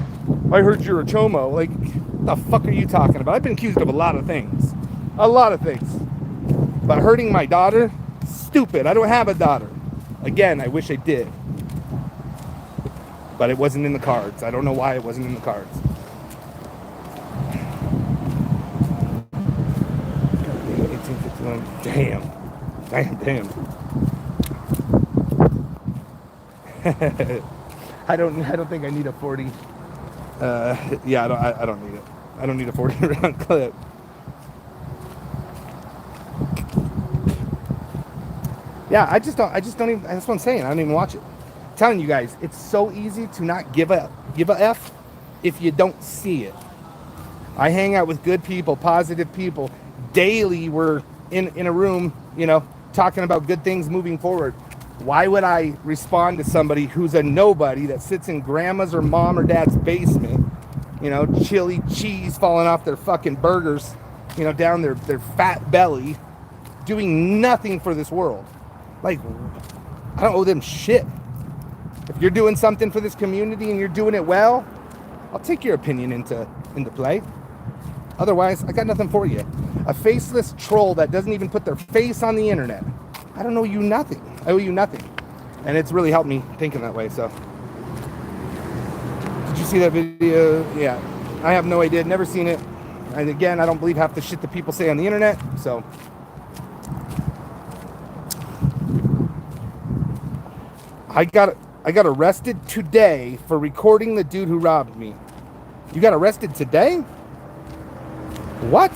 I heard you're a chomo. Like, the fuck are you talking about? I've been accused of a lot of things. A lot of things. But hurting my daughter? Stupid. I don't have a daughter. Again, I wish I did. But it wasn't in the cards. I don't know why it wasn't in the cards. Damn. I don't think I need a 40. Yeah, I don't need it. I don't need a 40 round clip. Yeah, I just don't even, that's what I'm saying. I don't even watch it. I'm telling you guys, it's so easy to not give a F if you don't see it. I hang out with good people, positive people. Daily we're in a room, you know, talking about good things moving forward. Why would I respond to somebody who's a nobody that sits in grandma's or mom or dad's basement, chili cheese falling off their fucking burgers, down their fat belly, doing nothing for this world? Like, I don't owe them shit. If you're doing something for this community and you're doing it well, I'll take your opinion into play. Otherwise, I got nothing for you. A faceless troll that doesn't even put their face on the internet. I don't owe you nothing. I owe you nothing. And it's really helped me thinking that way, so. Did you see that video? Yeah. I have no idea. Never seen it. And again, I don't believe half the shit that people say on the internet, so. I got arrested today for recording the dude who robbed me. You got arrested today? What?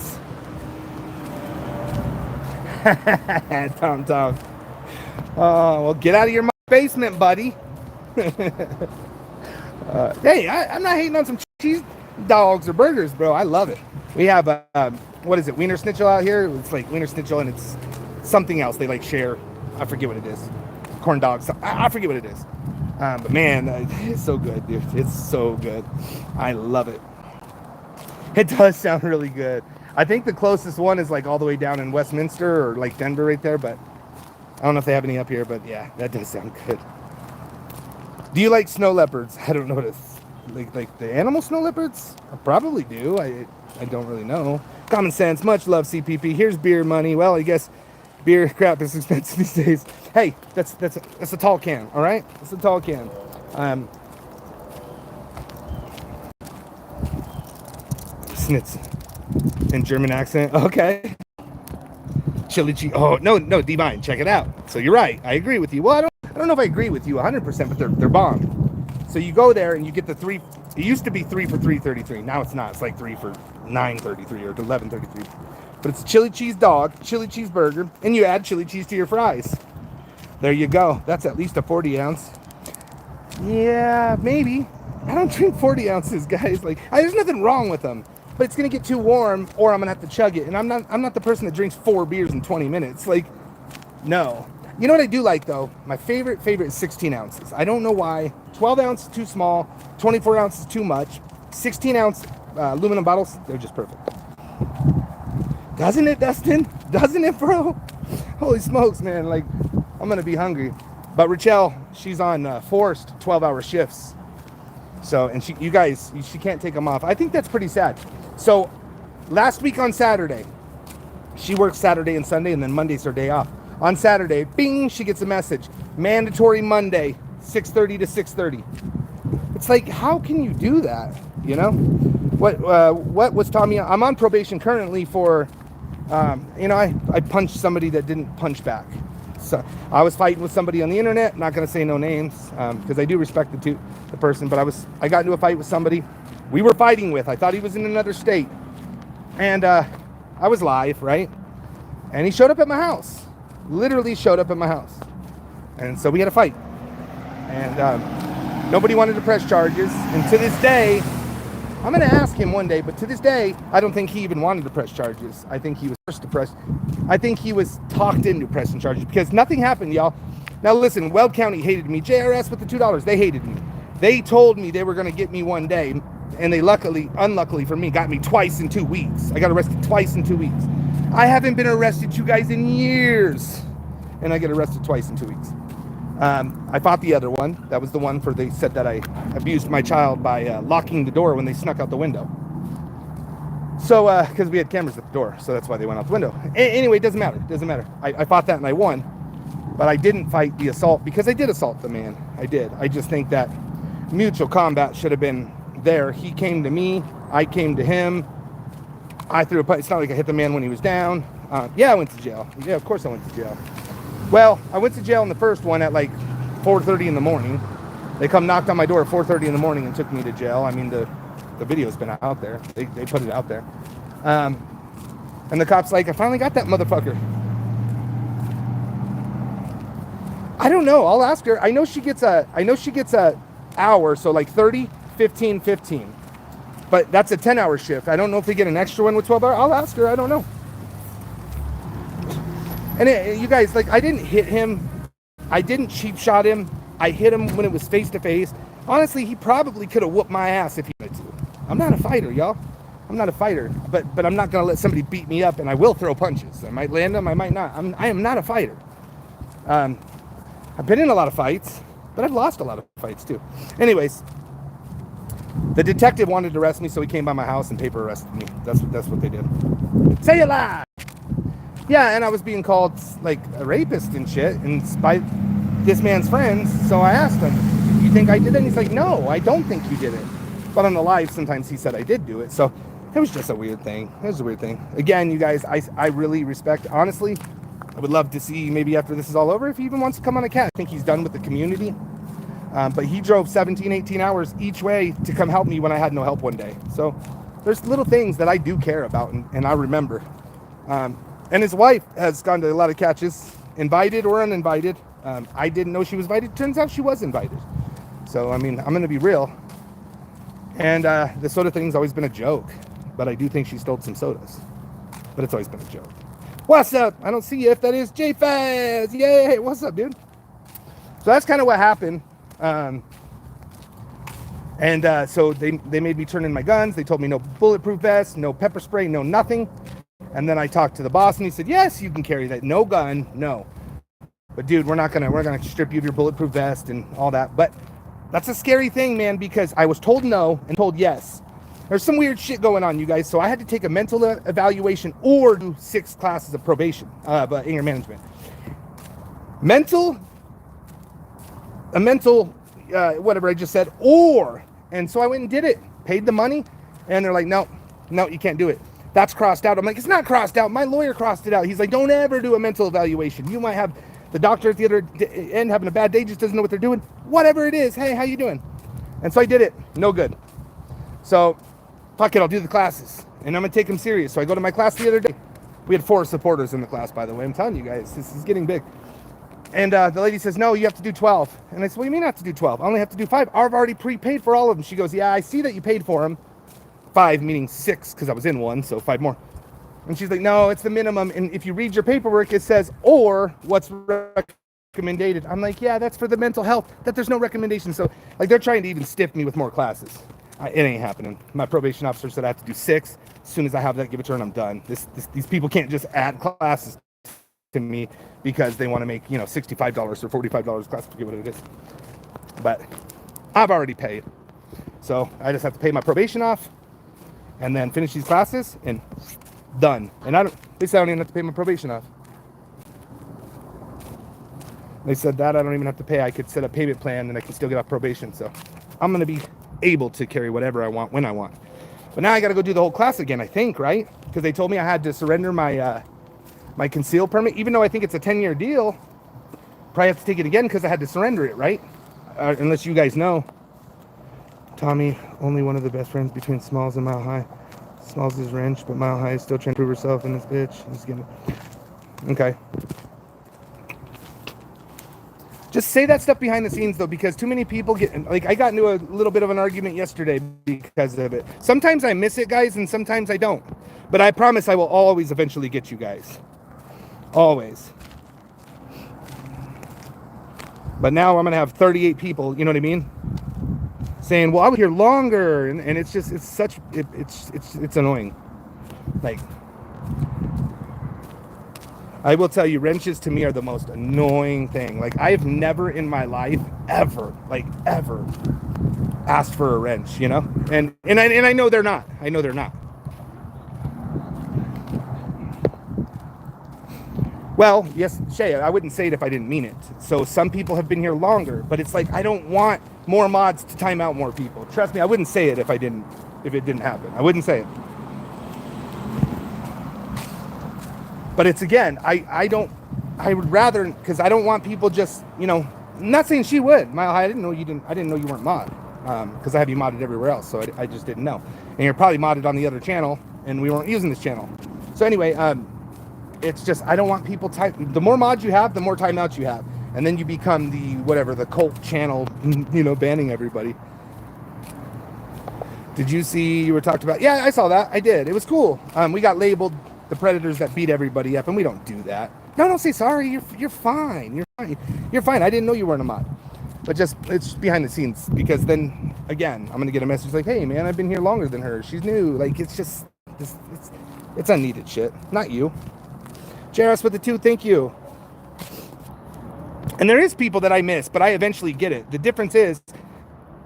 Tom. Oh, well, get out of your basement, buddy. Hey, I'm not hating on some cheese dogs or burgers, bro. I love it. We have, what is it, Wiener Schnitzel out here? It's like Wiener Schnitzel and it's something else they like share. I forget what it is. Corn dogs. I forget what it is. But man, it's so good, dude. It's so good. I love it. It does sound really good. I think the closest one is like all the way down in Westminster or like Denver right there, but I don't know if they have any up here, but yeah, that does sound good. Do you like snow leopards? I don't know what it's like the animal snow leopards? I probably do. I don't really know. Common sense. Much love, CPP. Here's beer money. Well, I guess beer crap is expensive these days. Hey, that's a tall can, all right? It's a tall can. Snitz in German accent. Okay. Chili cheese. Oh, no, Divine, check it out. So you're right. I agree with you. Well, I don't know if I agree with you 100%, but they're bomb. So you go there and you get the 3. It used to be 3 for $3.33. Now it's not. It's like 3 for $9.33 or $11.33. But it's chili cheese dog, chili cheese burger, and you add chili cheese to your fries. There you go. That's at least a 40 ounce. Yeah, maybe. I don't drink 40 ounces, guys. Like, there's nothing wrong with them. But it's gonna get too warm, or I'm gonna have to chug it. And I'm not the person that drinks 4 beers in 20 minutes. Like, no. You know what I do like though? My favorite is 16 ounces. I don't know why. 12 ounces too small. 24 ounces too much. 16 ounce aluminum bottles, they're just perfect. Doesn't it, Dustin? Doesn't it, bro? Holy smokes, man. Like, I'm gonna be hungry. But Rachel, she's on forced 12-hour shifts. So, and she can't take them off. I think that's pretty sad. So, last week on Saturday, she works Saturday and Sunday, and then Monday's her day off. On Saturday, bing, she gets a message. Mandatory Monday, 6:30 to 6:30. It's like, how can you do that? You know? What was Tommy? I'm on probation currently for, I punched somebody that didn't punch back. So I was fighting with somebody on the internet. Not going to say no names because I do respect the person. But I got into a fight with somebody we were fighting with. I thought he was in another state, and I was live, right? And he showed up at my house. Literally showed up at my house, and so we had a fight. And nobody wanted to press charges. And to this day, I'm going to ask him one day, but to this day, I don't think he even wanted to press charges. I think he was forced to press. I think he was talked into pressing charges because nothing happened, y'all. Now listen, Weld County hated me. JRS with the $2, they hated me. They told me they were going to get me one day, and they unluckily for me, got me twice in 2 weeks. I got arrested twice in 2 weeks. I haven't been arrested, you guys, in years, and I get arrested twice in 2 weeks. I fought the other one. That was the one for they said that I abused my child by locking the door when they snuck out the window. So, because we had cameras at the door, so that's why they went out the window. Anyway, it doesn't matter. I fought that and I won, but I didn't fight the assault because I did assault the man. I did. I just think that mutual combat should have been there. He came to me. I came to him. I threw a punch. It's not like I hit the man when he was down. Yeah, I went to jail. Yeah, of course I went to jail. Well, I went to jail in the first one at like 4:30 in the morning. They come knocked on my door at 4:30 in the morning and took me to jail. I mean, the video's been out there. They put it out there. And the cop's like, I finally got that motherfucker. I don't know. I'll ask her. I know she gets a hour, so like 30, 15, 15. But that's a 10-hour shift. I don't know if they get an extra one with 12 hours. I'll ask her. I don't know. And you guys, like, I didn't hit him I didn't cheap shot him. I hit him when it was face to face. Honestly, he probably could have whooped my ass if he wanted to. I'm not a fighter, y'all. I'm not a fighter, but I'm not gonna let somebody beat me up, and I will throw punches. I might land them, I might not. I am not a fighter. I've been in a lot of fights, but I've lost a lot of fights too. Anyways, the detective wanted to arrest me, so he came by my house and paper arrested me. That's what they did. Say it loud. Yeah, and I was being called like a rapist and shit, and by this man's friends. So I asked him, "You think I did it?" And he's like, "No, I don't think you did it." But on the live, sometimes he said I did do it. So it was just a weird thing. It was a weird thing. Again, you guys, I really respect. Honestly, I would love to see maybe after this is all over if he even wants to come on a cat. I think he's done with the community. But he drove 17, 18 hours each way to come help me when I had no help one day. So there's little things that I do care about and I remember. And his wife has gone to a lot of catches, invited or uninvited. I didn't know she was invited. Turns out she was invited. So, I mean, I'm going to be real. And the soda thing's always been a joke. But I do think she stole some sodas. But it's always been a joke. What's up? I don't see you. If that is J-Faz. Yay. What's up, dude? So that's kind of what happened. So they made me turn in my guns. They told me no bulletproof vest, no pepper spray, no nothing. And then I talked to the boss and he said, yes, you can carry that. No gun, no. But dude, we're gonna strip you of your bulletproof vest and all that. But that's a scary thing, man, because I was told no and told yes. There's some weird shit going on, you guys. So I had to take a mental evaluation or do 6 classes of probation, anger management. Whatever I just said, and so I went and did it, paid the money, and they're like, no, you can't do it. That's crossed out. I'm like, it's not crossed out. My lawyer crossed it out. He's like, don't ever do a mental evaluation. You might have the doctor at the other end having a bad day, just doesn't know what they're doing. Whatever it is, hey, how you doing? And so I did it. No good. So, fuck it, I'll do the classes, and I'm gonna take them serious. So I go to my class the other day. We had 4 supporters in the class, by the way. I'm telling you guys, this is getting big. And the lady says, no, you have to do 12. And I said, what do you mean I have to do 12? I only have to do 5. I've already prepaid for all of them. She goes, yeah, I see that you paid for them. 5, meaning 6, because I was in one, so 5 more. And she's like, no, it's the minimum. And if you read your paperwork, it says, or what's recommended. I'm like, yeah, that's for the mental health, that there's no recommendation. So, like, they're trying to even stiff me with more classes. It ain't happening. My probation officer said I have to do 6. As soon as I have that, give it to her, and I'm done. These people can't just add classes to me because they want to make, $65 or $45 class, forget what it is. But I've already paid. So I just have to pay my probation off and then finish these classes and done. And they said I don't even have to pay my probation off. They said that I don't even have to pay. I could set a payment plan and I can still get off probation. So I'm going to be able to carry whatever I want when I want. But now I got to go do the whole class again, I think, right? Because they told me I had to surrender my my concealed permit, even though I think it's a 10-year deal. Probably have to take it again because I had to surrender it, right? Unless you guys know. Tommy, only one of the best friends between Smalls and Mile High. Smalls is wrench, but Mile High is still trying to prove herself in this bitch. He's getting... Okay. Just say that stuff behind the scenes, though, because too many people get... Like, I got into a little bit of an argument yesterday because of it. Sometimes I miss it, guys, and sometimes I don't. But I promise I will always eventually get you guys. Always. But now I'm going to have 38 people, you know what I mean? Saying, well, I was here longer. And it's just, it's annoying. Like, I will tell you, wrenches to me are the most annoying thing. Like, I've never in my life ever asked for a wrench, And I know they're not. I know they're not. Well, yes, Shay, I wouldn't say it if I didn't mean it. So some people have been here longer, but it's like I don't want more mods to time out more people. Trust me, I wouldn't say it if it didn't happen. I wouldn't say it. But it's again, I would rather, because I don't want people just, I'm not saying she would. Mile High, I didn't know you weren't mod. Because I have you modded everywhere else, so I just didn't know. And you're probably modded on the other channel, and we weren't using this channel. So anyway, it's just, I don't want people the more mods you have, the more timeouts you have. And then you become the cult channel, banning everybody. Did you see, you were talked about? Yeah, I saw that. I did. It was cool. We got labeled the predators that beat everybody up, and we don't do that. No, don't say sorry. You're fine. You're fine. You're fine. I didn't know you weren't a mod. But just, it's behind the scenes, because then, again, I'm going to get a message like, hey, man, I've been here longer than her. She's new. Like, it's just, it's unneeded shit. Not you. JRS with the 2, thank you. And there is people that I miss, but I eventually get it. The difference is,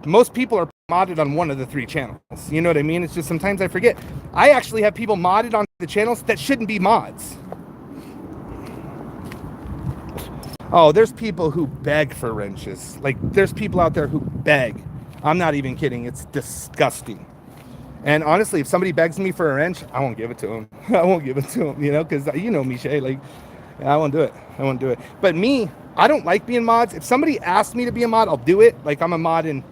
most people are modded on one of the 3 channels. You know what I mean? It's just sometimes I forget. I actually have people modded on the channels that shouldn't be mods. Oh, there's people who beg for wrenches. Like, there's people out there who beg. I'm not even kidding. It's disgusting. And honestly, if somebody begs me for a wrench, I won't give it to them. I won't give it to them, you know, because you know me, Shay. Like, I won't do it. I won't do it. But me, I don't like being mods. If somebody asks me to be a mod, I'll do it. Like, I'm a mod in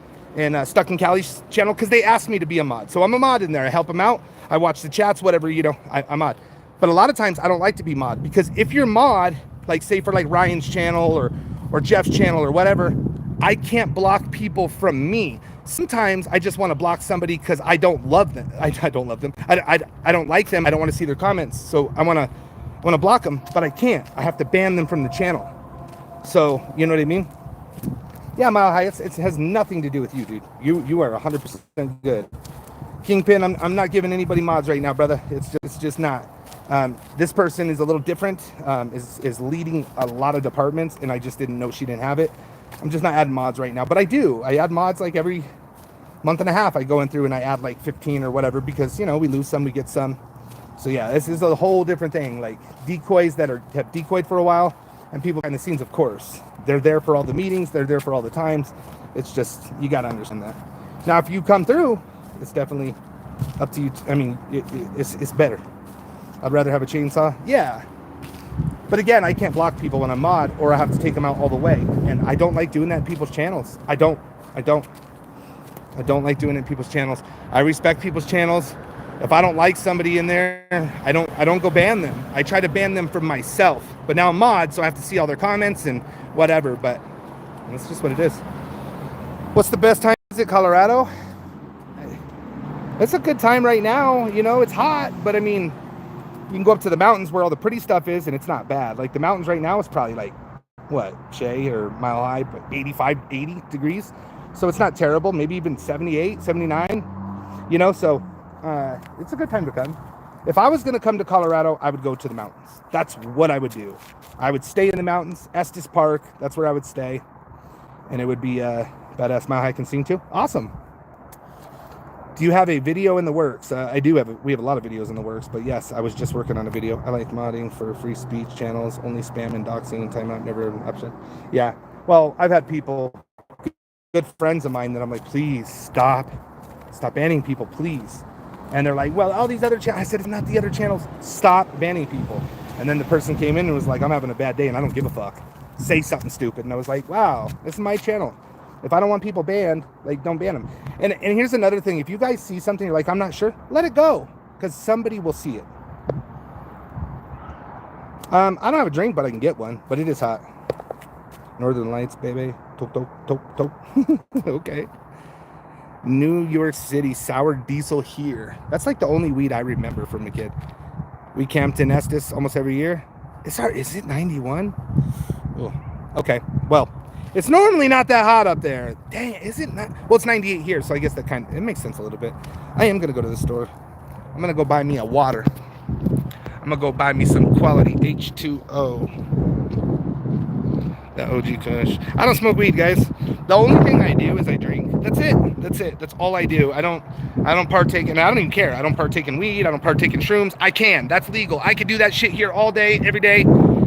Stuck in Cali's channel because they asked me to be a mod. So I'm a mod in there. I help them out. I watch the chats, whatever, you know, I'm mod. But a lot of times I don't like to be mod, because if you're mod, like say for like Ryan's channel or Jeff's channel or whatever, I can't block people from me. Sometimes I just want to block somebody because I don't love them. I don't love them. I don't like them. I don't want to see their comments. So I want to block them, but I can't. I have to ban them from the channel. So, you know what I mean? Yeah, Mile High, it has nothing to do with you, dude. You are 100% good. Kingpin, I'm not giving anybody mods right now, brother. It's just not. This person is a little different, is leading a lot of departments, and I just didn't know she didn't have it. I'm just not adding mods right now, but I do. I add mods like every month and a half. I go in through and I add like 15 or whatever, because, you know, we lose some, we get some. So yeah, this is a whole different thing. Like decoys that have decoyed for a while, and people behind the scenes, of course. They're there for all the meetings. They're there for all the times. It's just, you got to understand that. Now, if you come through, it's definitely up to you. I mean, it's better. I'd rather have a chainsaw. Yeah. But again, I can't block people when I'm mod, or I have to take them out all the way. And I don't like doing that in people's channels. I don't like doing it in people's channels. I respect people's channels. If I don't like somebody in there, I don't go ban them. I try to ban them from myself. But now I'm mod, so I have to see all their comments and whatever. But that's just what it is. What's the best time to visit Colorado? It's a good time right now. You know, it's hot, but I mean, you can go up to the mountains where all the pretty stuff is, and it's not bad. Like the mountains right now is probably like, what, Shay or Mile High, but 85, 80 degrees. So it's not terrible. Maybe even 78, 79, you know, so it's a good time to come. If I was going to come to Colorado, I would go to the mountains. That's what I would do. I would stay in the mountains, Estes Park. That's where I would stay. And it would be badass. Mile High can sing too. Awesome. Do you have a video in the works? I do have. We have a lot of videos in the works, but yes, I was just working on a video. I like modding for free speech channels, only spam and doxing, timeout, never an option. Yeah. Well, I've had people, good friends of mine, that I'm like, please stop banning people, please. And they're like, well, all these other channels. I said, it's not the other channels. Stop banning people. And then the person came in and was like, I'm having a bad day and I don't give a fuck. Say something stupid. And I was like, wow, this is my channel. If I don't want people banned, like, don't ban them. And here's another thing. If you guys see something, you're like, I'm not sure, let it go, because somebody will see it. I don't have a drink, but I can get one. But it is hot. Northern Lights, baby. Toke, toke, toke, toke. Okay. New York City, sour diesel here. That's like the only weed I remember from a kid. We camped in Estes almost every year. Is it 91? Oh, okay. Well, it's normally not that hot up there. Dang, is it not? Well, it's 98 here, so I guess that it makes sense a little bit. I am going to go to the store. I'm going to go buy me a water. I'm going to go buy me some quality H2O. That OG Kush. I don't smoke weed, guys. The only thing I do is I drink. That's it. That's all I do. I don't partake in, I don't even care. I don't partake in weed. I don't partake in shrooms. I can. That's legal. I could do that shit here all day, every day,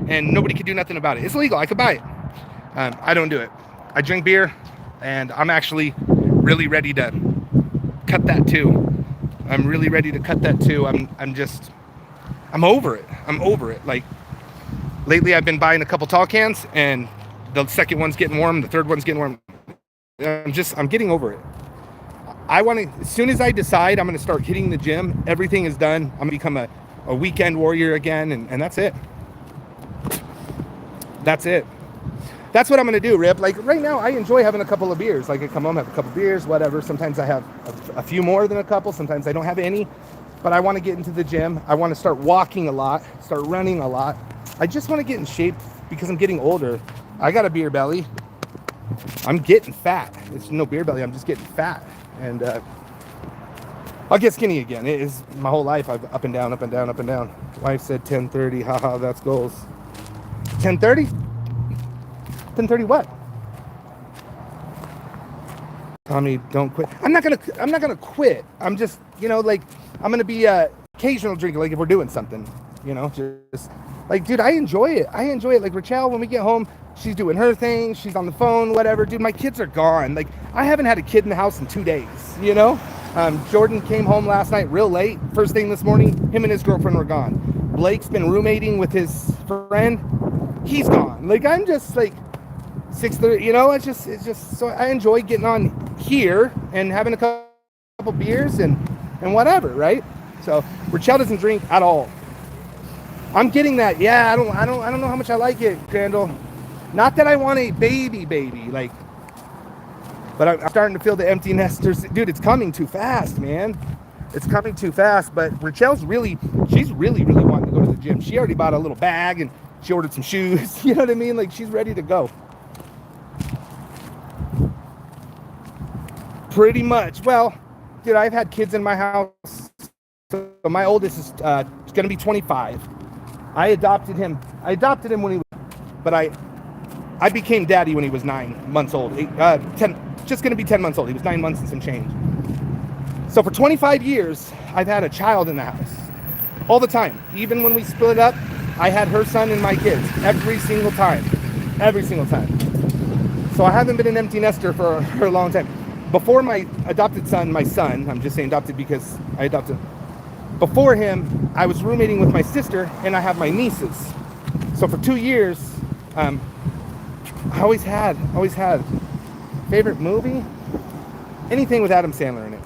and nobody could do nothing about it. It's legal. I could buy it. I don't do it. I drink beer, and I'm actually really ready to cut that too. I'm really ready to cut that too. I'm over it. I'm over it. Like, lately I've been buying a couple tall cans, and the second one's getting warm, the third one's getting warm. I'm getting over it. As soon as I decide I'm going to start hitting the gym, everything is done. I'm going to become a weekend warrior again, and that's it. That's it. That's what I'm going to do, Rip. Like, right now, I enjoy having a couple of beers. Like, I come home, have a couple of beers, whatever. Sometimes I have a few more than a couple. Sometimes I don't have any. but I want to get into the gym. I want to start walking a lot, start running a lot. I just want to get in shape because I'm getting older. I got a beer belly. I'm getting fat. It's no beer belly. I'm just getting fat. And I'll get skinny again. It is my whole life. I've up and down, up and down, up and down. Wife said 10:30. Haha, that's goals. 10:30? 10:30 what? Tommy, don't quit. I'm not gonna quit. I'm just, like, I'm gonna be a occasional drinker, like if we're doing something, just like, dude, I enjoy it. Like Rachel, when we get home, she's doing her thing, she's on the phone, whatever. Dude, my kids are gone. Like, I haven't had a kid in the house in 2 days, Jordan came home last night real late. First thing this morning, him and his girlfriend were gone. Blake's been roommating with his friend. He's gone. Like, I'm just like 6:30, it's just so I enjoy getting on here and having a couple beers and whatever, right? So Rachel doesn't drink at all. I'm getting that. Yeah, I don't know how much I like it, Crandall. Not that I want a baby, like, but I'm starting to feel the empty nesters. Dude, it's coming too fast, man. It's coming too fast. But Rachel's she's really wanting to go to the gym. She already bought a little bag and she ordered some shoes. You know what I mean? Like, she's ready to go. Pretty much. Well, dude, I've had kids in my house. So my oldest is going to be 25. I adopted him when he was, but I became daddy when he was 9 months old. 10, just going to be 10 months old. He was 9 months and some change. So for 25 years, I've had a child in the house all the time. Even when we split up, I had her son and my kids every single time. So I haven't been an empty nester for a long time. Before my adopted son, I'm just saying adopted because I adopted him. Before him, I was roommating with my sister and I have my nieces. So for 2 years, I always had favorite movie? Anything with Adam Sandler in it.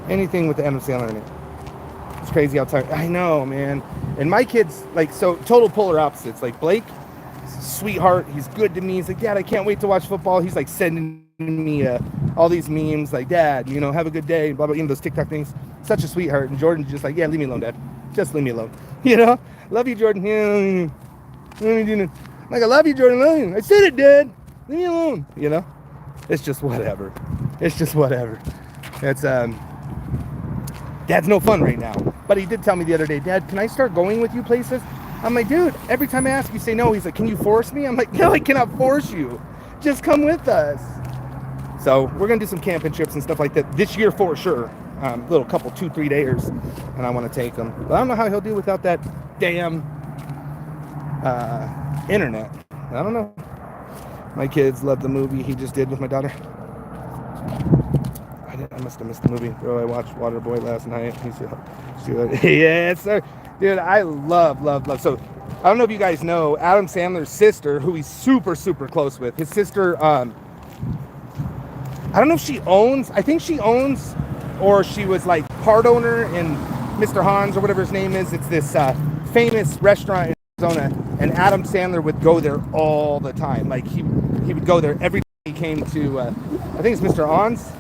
Anything with Adam Sandler in it. It's crazy how tired. I know, man. And my kids, like, so total polar opposites. Like, Blake, sweetheart, he's good to me. He's like, Dad, I can't wait to watch football. He's like sending me all these memes, like, Dad, have a good day, blah, blah, those TikTok things. Such a sweetheart. And Jordan's just like, yeah, leave me alone, Dad. Just leave me alone. Love you, Jordan. Like, I love you, Jordan. Love you. I said it, Dad. Leave me alone. It's just whatever. It's Dad's no fun right now. But he did tell me the other day, Dad, can I start going with you places? I'm like, dude, every time I ask, you say no. He's like, can you force me? I'm like, no, I cannot force you. Just come with us. So we're going to do some camping trips and stuff like that this year for sure. Little couple, 2-3 days. And I want to take him. But I don't know how he'll do without that damn internet. I don't know. My kids love the movie he just did with my daughter. I must have missed the movie. Bro, I watched Waterboy last night. Yeah, sir. Dude, I love. So, I don't know if you guys know, Adam Sandler's sister, who he's super, super close with. His sister, I don't know if she owns, I think she owns, or she was like part owner in Mr. Hans, or whatever his name is. It's this famous restaurant in Arizona, and Adam Sandler would go there all the time. Like, he would go there every time he came to, I think it's Mr. Hans.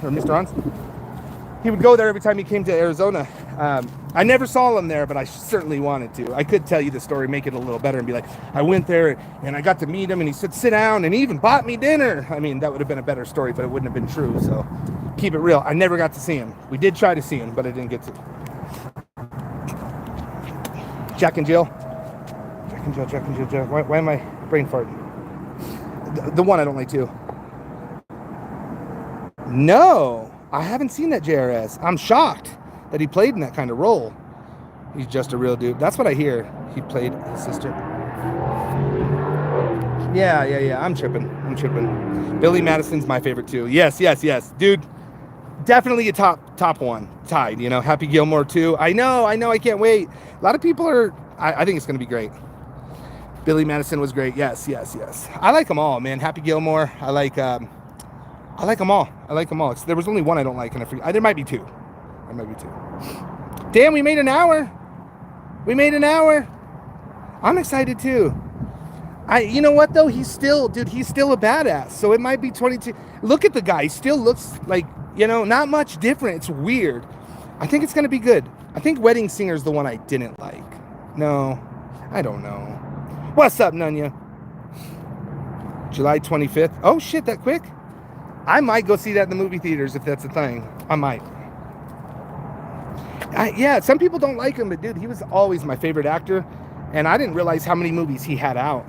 He would go there every time he came to Arizona. I never saw him there, but I certainly wanted to. I could tell you the story, make it a little better, and be like, I went there and I got to meet him, and he said, sit down, and he even bought me dinner. I mean, that would have been a better story, but it wouldn't have been true. So keep it real. I never got to see him. We did try to see him, but I didn't get to. Jack and Jill. Why am I brain farting? The one I don't like too. No, I haven't seen that JRS. I'm shocked that he played in that kind of role. He's just a real dude. That's what I hear. He played his sister. Yeah. I'm tripping. Billy Madison's my favorite too. Yes. Dude, definitely a top one. Tied, Happy Gilmore too. I know. I can't wait. A lot of people are, I think it's going to be great. Billy Madison was great. Yes. I like them all, man. Happy Gilmore. I like them all. There was only one I don't like, and I forget. There might be two. Damn, we made an hour. I'm excited too. You know what though? He's still a badass. So it might be 22. Look at the guy. He still looks like, not much different. It's weird. I think it's going to be good. I think Wedding Singer is the one I didn't like. No, I don't know. What's up, Nunya? July 25th. Oh, shit, that quick? I might go see that in the movie theaters if that's a thing. I might. Yeah, some people don't like him, but dude, he was always my favorite actor, and I didn't realize how many movies he had out.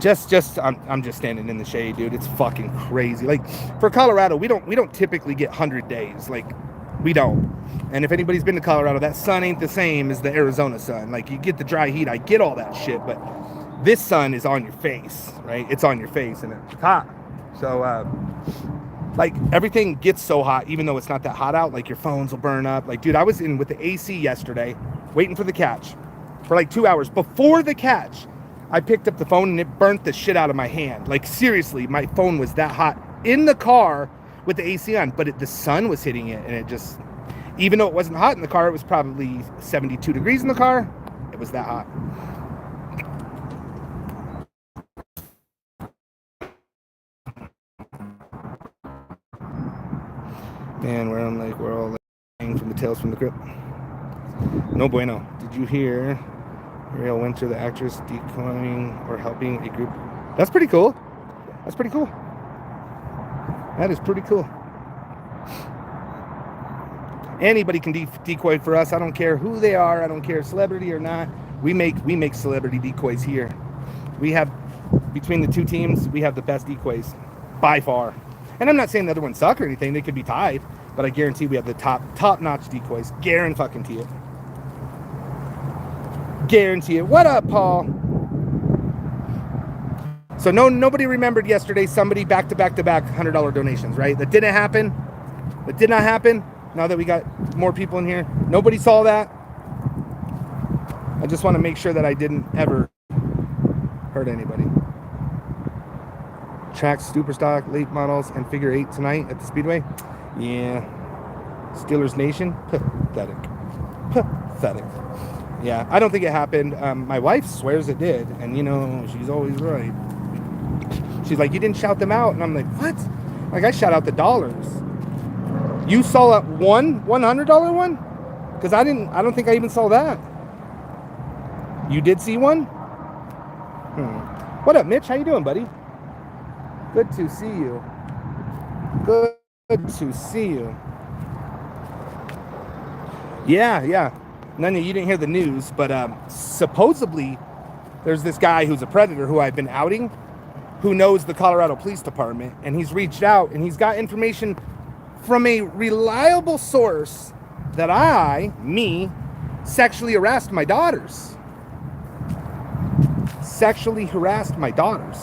I'm just standing in the shade, dude. It's fucking crazy. Like, for Colorado, we don't typically get 100 days. Like, we don't. And if anybody's been to Colorado, that sun ain't the same as the Arizona sun. Like, you get the dry heat, I get all that shit, but this sun is on your face, right? It's on your face, and it's hot. So, like, everything gets so hot, even though it's not that hot out. Like, your phones will burn up. Like, dude, I was in with the AC yesterday, waiting for the catch for like 2 hours. Before the catch, I picked up the phone, and it burnt the shit out of my hand. Like, seriously, my phone was that hot in the car with the AC on, but the sun was hitting it, and it just, even though it wasn't hot in the car, it was probably 72 degrees in the car. It was that hot. Man, we're all like hanging from the Tales from the Crypt. No bueno. Did you hear Ariel Winter, the actress, decoying or helping a group? That's pretty cool. That's pretty cool. That is pretty cool. Anybody can decoy for us. I don't care who they are. I don't care celebrity or not. We make celebrity decoys here. We have, between the two teams, we have the best decoys by far. And I'm not saying the other ones suck or anything. They could be tied, but I guarantee we have the top-notch decoys. Guarantee it. Guarantee it. What up, Paul? So nobody remembered yesterday somebody back $100 donations, right? That didn't happen. That did not happen. Now that we got more people in here, nobody saw that. I just want to make sure that I didn't ever hurt anybody. Tracks, Superstock, late models, and figure 8 tonight at the Speedway. Yeah. Steelers Nation. Pathetic. Yeah, I don't think it happened. My wife swears it did, and you know, she's always right. She's like, you didn't shout them out, and I'm like, what? Like, I shout out the dollars. You saw that $100 one? Because I don't think I even saw that. You did see one? What up, Mitch? How you doing, buddy? Good to see you. Good to see you. Yeah. None of you didn't hear the news, but supposedly there's this guy who's a predator who I've been outing, who knows the Colorado Police Department, and he's reached out and he's got information from a reliable source that me, sexually harassed my daughters. Sexually harassed my daughters.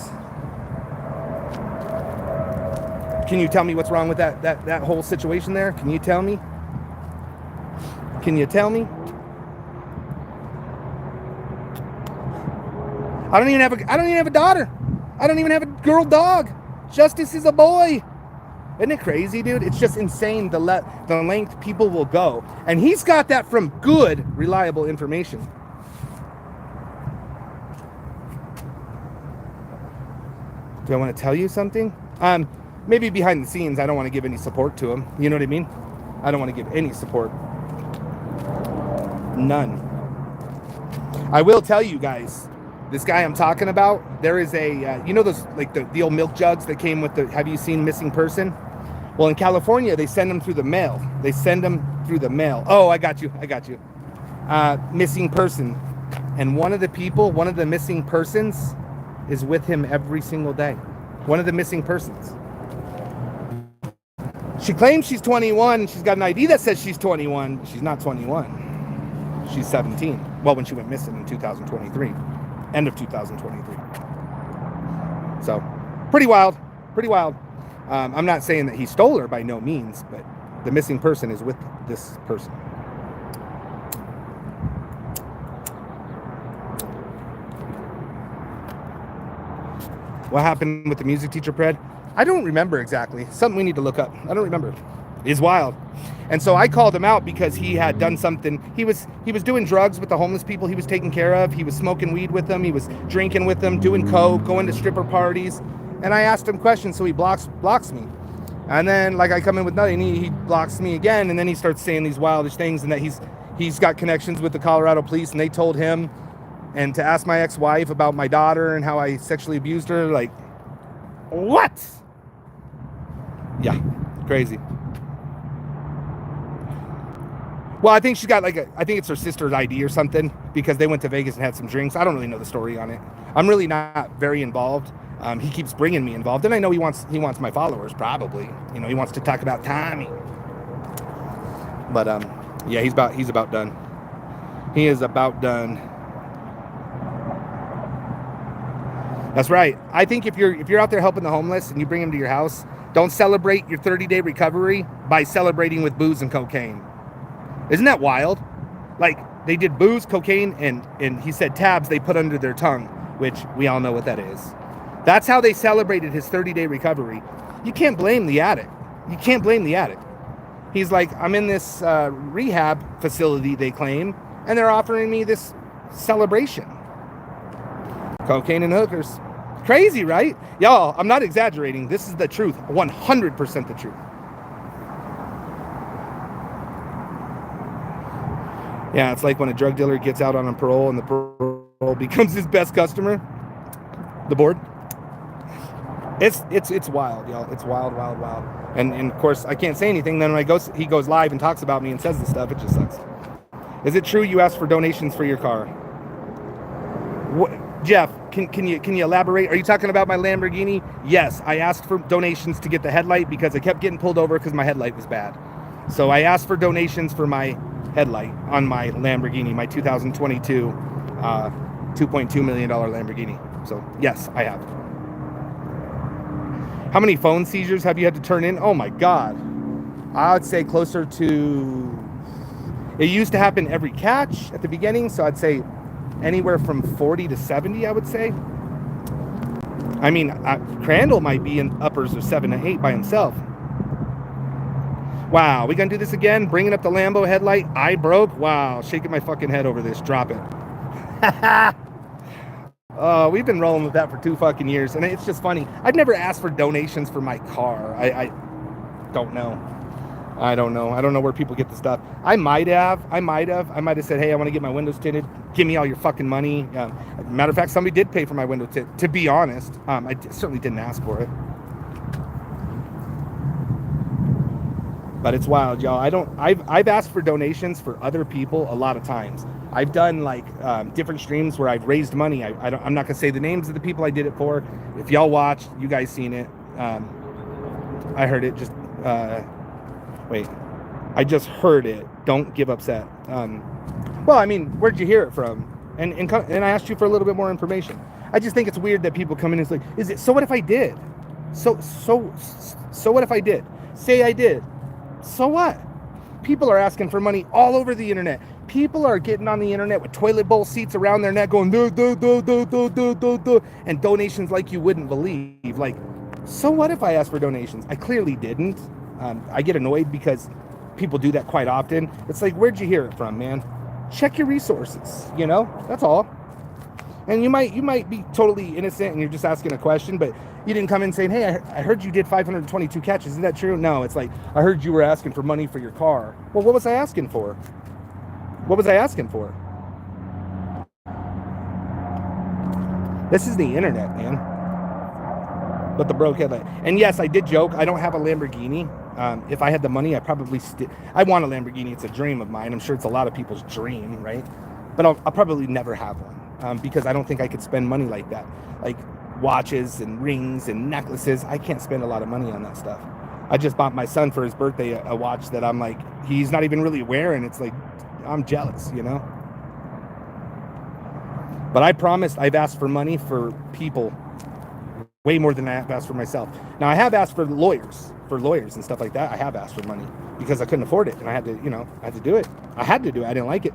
Can you tell me what's wrong with that whole situation there? Can you tell me? Can you tell me? I don't even have a daughter. I don't even have a girl dog. Justice is a boy. Isn't it crazy, dude? It's just insane the length people will go. And he's got that from good, reliable information. Do I want to tell you something? Maybe behind the scenes, I don't want to give any support to him. You know what I mean? I don't want to give any support. None. I will tell you guys, this guy I'm talking about, there is a, you know those, like the old milk jugs that came with the, have you seen Missing Person? Well, in California, they send them through the mail. Oh, I got you. Missing person. And one of the missing persons is with him every single day. One of the missing persons. She claims she's 21. She's got an ID that says she's 21. She's not 21. She's 17. Well, when she went missing in 2023. End of 2023. So, pretty wild. I'm not saying that he stole her by no means, but the missing person is with this person. What happened with the music teacher, Pred? I don't remember exactly. Something we need to look up. I don't remember. It's wild. And so I called him out because he had done something. He was doing drugs with the homeless people he was taking care of. He was smoking weed with them. He was drinking with them, doing coke, going to stripper parties. And I asked him questions, so he blocks me. And then like I come in with nothing, he blocks me again, and then he starts saying these wildish things, and that he's got connections with the Colorado police, and they told him and to ask my ex-wife about my daughter and how I sexually abused her. Like, what? Yeah, crazy. Well, I think she's got I think it's her sister's ID or something, because they went to Vegas and had some drinks. I don't really know the story on it. I'm really not very involved. He keeps bringing me involved, and I know he wants my followers, probably. You know, he wants to talk about Tommy. But yeah, he's about done. He is about done. That's right. I think if you're out there helping the homeless and you bring them to your house, don't celebrate your 30-day recovery by celebrating with booze and cocaine. Isn't that wild? Like, they did booze, cocaine, and he said tabs they put under their tongue, which we all know what that is. That's how they celebrated his 30-day recovery. You can't blame the addict. You can't blame the addict. He's like, I'm in this rehab facility, they claim, and they're offering me this celebration. Cocaine and hookers. Crazy, right? Y'all, I'm not exaggerating. This is the truth. 100% the truth. Yeah, it's like when a drug dealer gets out on a parole and the parole becomes his best customer. The board. It's wild, y'all. It's wild. And of course, I can't say anything. Then when he goes live and talks about me and says this stuff, it just sucks. Is it true you asked for donations for your car? What, Jeff, can you elaborate? Are you talking about my Lamborghini? Yes, I asked for donations to get the headlight because I kept getting pulled over because my headlight was bad. So I asked for donations for my headlight on my Lamborghini, my 2022 $2.2 million Lamborghini. So yes, I have. How many phone seizures have you had to turn in? Oh my God. I would say closer to, it used to happen every catch at the beginning. So I'd say anywhere from 40 to 70, I would say. I mean, Crandall might be in uppers of 7 to 8 by himself. Wow, we gonna do this again? Bringing up the Lambo headlight. I broke? Wow, shaking my fucking head over this. Drop it. We've been rolling with that for 2 fucking years, and it's just funny. I've never asked for donations for my car. I don't know. I don't know where people get the stuff. I might have said, hey, I want to get my windows tinted. Give me all your fucking money. Matter of fact, somebody did pay for my window tint, to be honest. I certainly didn't ask for it. But it's wild, y'all. I've asked for donations for other people a lot of times. I've done like different streams where I've raised money. I'm not gonna say the names of the people I did it for. If y'all watched, you guys seen it. I heard it. I just heard it. Don't give upset. Well, I mean, where'd you hear it from? And I asked you for a little bit more information. I just think it's weird that people come in and it's like, so what if I did? So what if I did? Say I did. So what? People are asking for money all over the internet. People are getting on the internet with toilet bowl seats around their neck going, do, and donations like you wouldn't believe. Like, so what if I asked for donations? I clearly didn't. I get annoyed because people do that quite often. It's like, where'd you hear it from, man? Check your resources, you know? That's all. And you might be totally innocent and you're just asking a question, but you didn't come in saying, hey, I heard you did 522 catches. Is that true? No, it's like, I heard you were asking for money for your car. Well, what was I asking for? What was I asking for? This is the internet, man. But the broke headlight. And yes, I did joke. I don't have a Lamborghini. If I had the money, I probably I want a Lamborghini. It's a dream of mine. I'm sure it's a lot of people's dream, right? But I'll probably never have one because I don't think I could spend money like that. Like watches and rings and necklaces. I can't spend a lot of money on that stuff. I just bought my son for his birthday a watch that I'm like, he's not even really wearing. It's like, I'm jealous, you know? But I promised I've asked for money for people way more than I have asked for myself. Now I have asked for lawyers and stuff like that. I have asked for money because I couldn't afford it. And I had to, I had to do it. I didn't like it.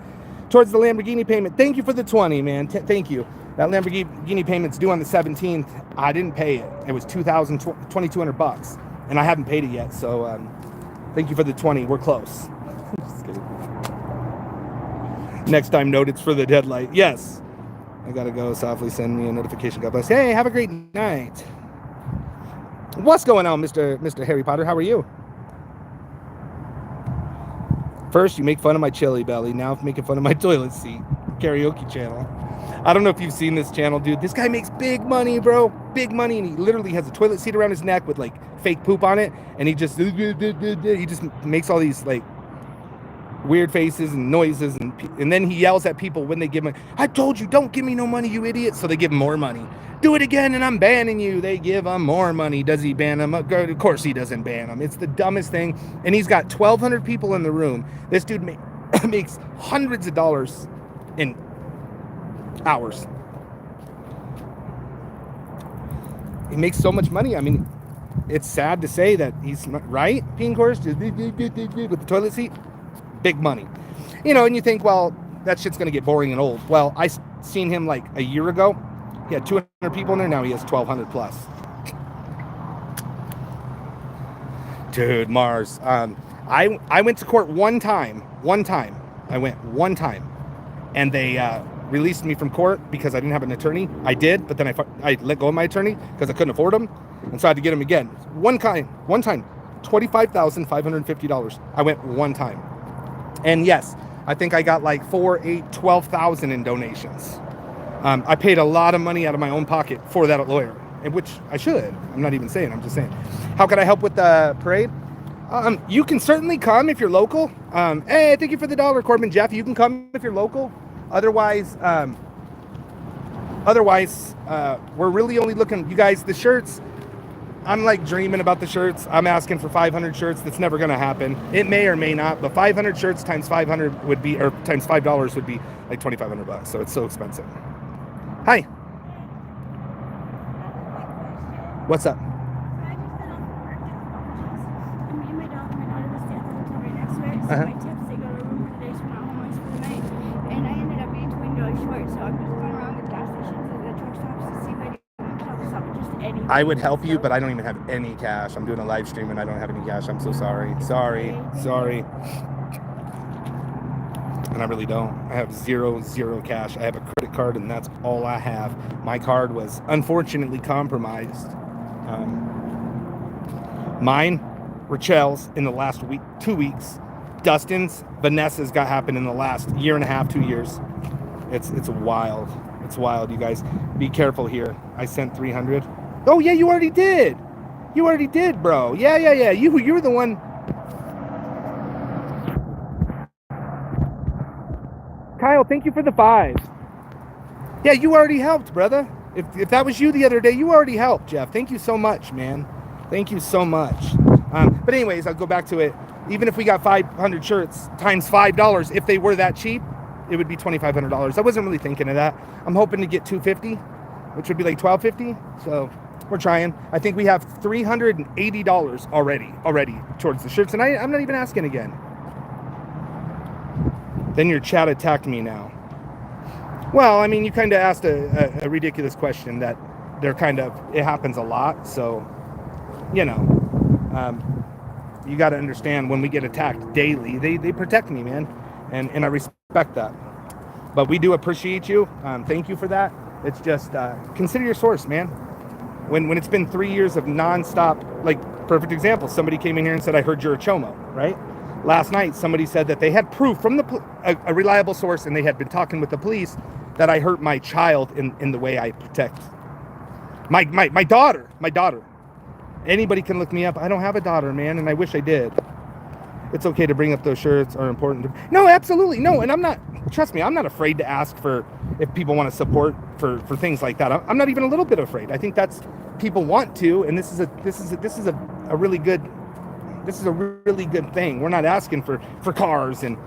Towards the Lamborghini payment. Thank you for the 20, man. Thank you. That Lamborghini payment's due on the 17th. I didn't pay it. It was $2,200 and I haven't paid it yet. So thank you for the 20. We're close. Just kidding. Next time note, it's for the deadlight. Yes. I gotta go. Softly send me a notification. God bless. Hey, have a great night. What's going on, Mr. Harry Potter? How are you? First, you make fun of my chili belly. Now, making fun of my toilet seat. Karaoke channel. I don't know if you've seen this channel, dude. This guy makes big money, bro. Big money, and he literally has a toilet seat around his neck with like fake poop on it, and he just makes all these like weird faces and noises, and then he yells at people when they give him. I told you, don't give me no money, you idiot. So they give him more money. Do it again, and I'm banning you. They give him more money. Does he ban him? Of course he doesn't ban him. It's the dumbest thing. And he's got 1,200 people in the room. This dude makes hundreds of dollars in hours. He makes so much money. I mean, it's sad to say that he's right. Peeing course with the toilet seat, big money. You know, and you think, well, that shit's gonna get boring and old. Well, I seen him like a year ago. He had 200 people in there. Now he has 1,200 plus. Dude, Mars. I went to court one time. I went one time, and they released me from court because I didn't have an attorney. I did, but then I let go of my attorney because I couldn't afford him, and so I had to get him again. One time, $25,550. I went one time, and yes, I think I got like 4, 8, 12,000 in donations. I paid a lot of money out of my own pocket for that lawyer, which I should. I'm not even saying. I'm just saying. How can I help with the parade? You can certainly come if you're local. Hey, thank you for the $1, Corbin Jeff. You can come if you're local. Otherwise, we're really only looking. You guys, the shirts. I'm like dreaming about the shirts. I'm asking for 500 shirts. That's never going to happen. It may or may not, but 500 shirts times 500 would be, or times $5 would be like $2,500. So it's so expensive. Hi. What's up? My tips, they go to a room for the day, so we're not homeless for the night. And I ended up being really short, so I'm just going around the gas stations and the truck stops to see if I can help us out with just anything. I would help you, but I don't even have any cash. I'm doing a live stream and I don't have any cash. I'm so sorry. Sorry. And I really don't. I have zero cash. I have a credit card, and that's all I have. My card was unfortunately compromised. Mine, Rachel's in the last week, 2 weeks. Dustin's, Vanessa's got happened in the last year and a half, 2 years. It's wild. It's wild, you guys. Be careful here. I sent 300. Oh yeah, you already did. You already did, bro. Yeah. You were the one. Kyle, thank you for the 5. Yeah, you already helped, brother. If that was you the other day, you already helped, Jeff. Thank you so much, man. Thank you so much. But anyways, I'll go back to it. Even if we got 500 shirts times $5, if they were that cheap, it would be $2,500. I wasn't really thinking of that. I'm hoping to get 250, which would be like $1,250. So we're trying. I think we have $380 already towards the shirts, and I'm not even asking again. Then your chat attacked me now. Well, I mean, you kind of asked a ridiculous question that it happens a lot. So, you know, you got to understand when we get attacked daily, they protect me, man. And I respect that. But we do appreciate you. Thank you for that. It's just, consider your source, man. When it's been 3 years of nonstop, like perfect example, somebody came in here and said, I heard you're a chomo, right? Last night, somebody said that they had proof from a reliable source, and they had been talking with the police that I hurt my child in the way I protect my daughter. Anybody can look me up. I don't have a daughter, man, and I wish I did. It's okay to bring up those shirts are important. No, absolutely. No, and I'm not, trust me, I'm not afraid to ask for if people want to support for things like that. I'm not even a little bit afraid. I think that's, people want to, and this is a really good thing. We're not asking for cars and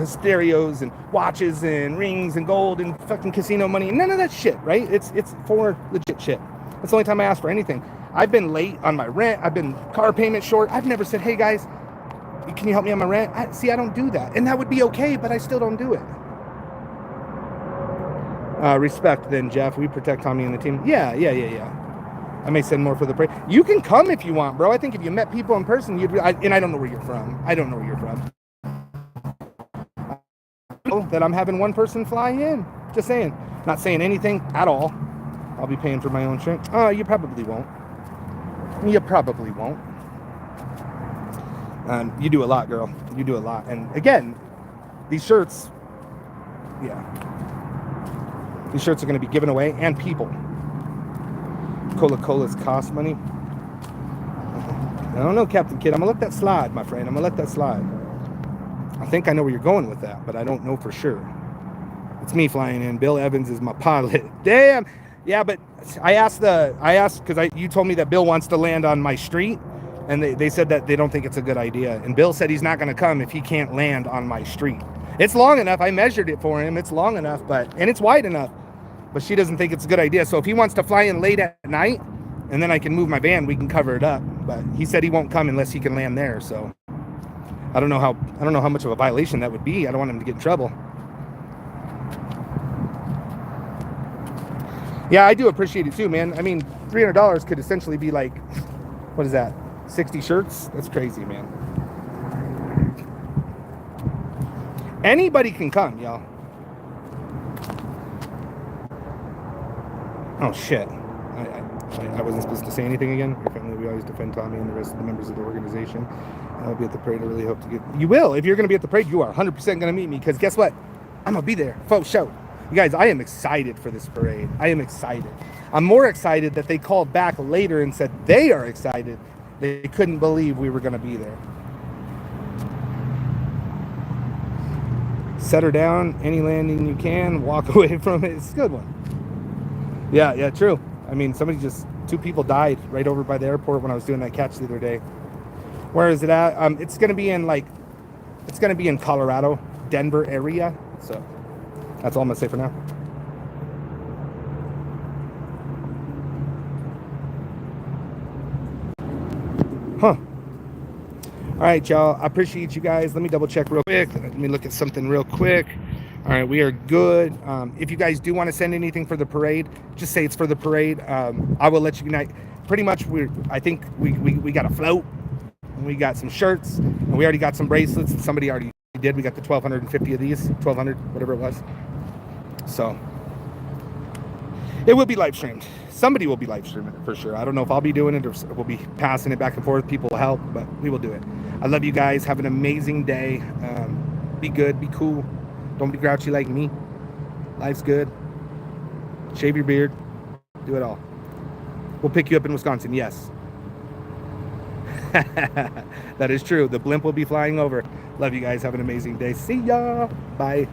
stereos and watches and rings and gold and fucking casino money. None of that shit, right? It's for legit shit. That's the only time I ask for anything. I've been late on my rent. I've been car payment short. I've never said, hey guys, can you help me on my rent? I don't do that. And that would be okay, but I still don't do it. Respect then, Jeff. We protect Tommy and the team. Yeah. I may send more for the parade. You can come if you want, bro. I think if you met people in person, and I don't know where you're from. That I'm having one person fly in. Just saying. Not saying anything at all. I'll be paying for my own shirt. Oh, you probably won't. You probably won't. You do a lot, girl. You do a lot. And again, these shirts, yeah. These shirts are going to be given away, and people. Colas cost money. I don't know, Captain Kid. I'm going to let that slide, my friend. I'm going to let that slide. I think I know where you're going with that, but I don't know for sure. It's me flying in. Bill Evans is my pilot. Damn. Yeah, but I asked because you told me that Bill wants to land on my street, and they said that they don't think it's a good idea. And Bill said he's not going to come if he can't land on my street. It's long enough. I measured it for him. It's long enough, and it's wide enough. But she doesn't think it's a good idea. So if he wants to fly in late at night, and then I can move my van, we can cover it up. But he said he won't come unless he can land there. So I don't know how much of a violation that would be. I don't want him to get in trouble. Yeah, I do appreciate it too, man. I mean, $300 could essentially be like, what is that? 60 shirts? That's crazy, man. Anybody can come, y'all. Oh, shit. I wasn't supposed to say anything again. Your family, we always defend Tommy and the rest of the members of the organization. I'll be at the parade. I really hope to get... You will. If you're going to be at the parade, you are 100% going to meet me, because guess what? I'm going to be there. Faux show. You guys, I am excited for this parade. I am excited. I'm more excited that they called back later and said they are excited. They couldn't believe we were going to be there. Set her down. Any landing you can. Walk away from it. It's a good one. Yeah, true. I mean, two people died right over by the airport when I was doing that catch the other day. Where is it at? It's going to be in Colorado, Denver area. So that's all I'm going to say for now. Huh. All right, y'all. I appreciate you guys. Let me double check real quick. Let me look at something real quick. All right, we are good. If you guys do want to send anything for the parade, just say it's for the parade. I will let you know. Pretty much, I think we got a float, and we got some shirts, and we already got some bracelets, and somebody already did. We got the 1,250 of these, 1,200, whatever it was. So it will be live streamed. Somebody will be live streaming it for sure. I don't know if I'll be doing it or we'll be passing it back and forth. People will help, but we will do it. I love you guys. Have an amazing day. Be good. Be cool. Don't be grouchy like me. Life's good. Shave your beard. Do it all. We'll pick you up in Wisconsin. Yes. That is true. The blimp will be flying over. Love you guys. Have an amazing day. See ya. Bye.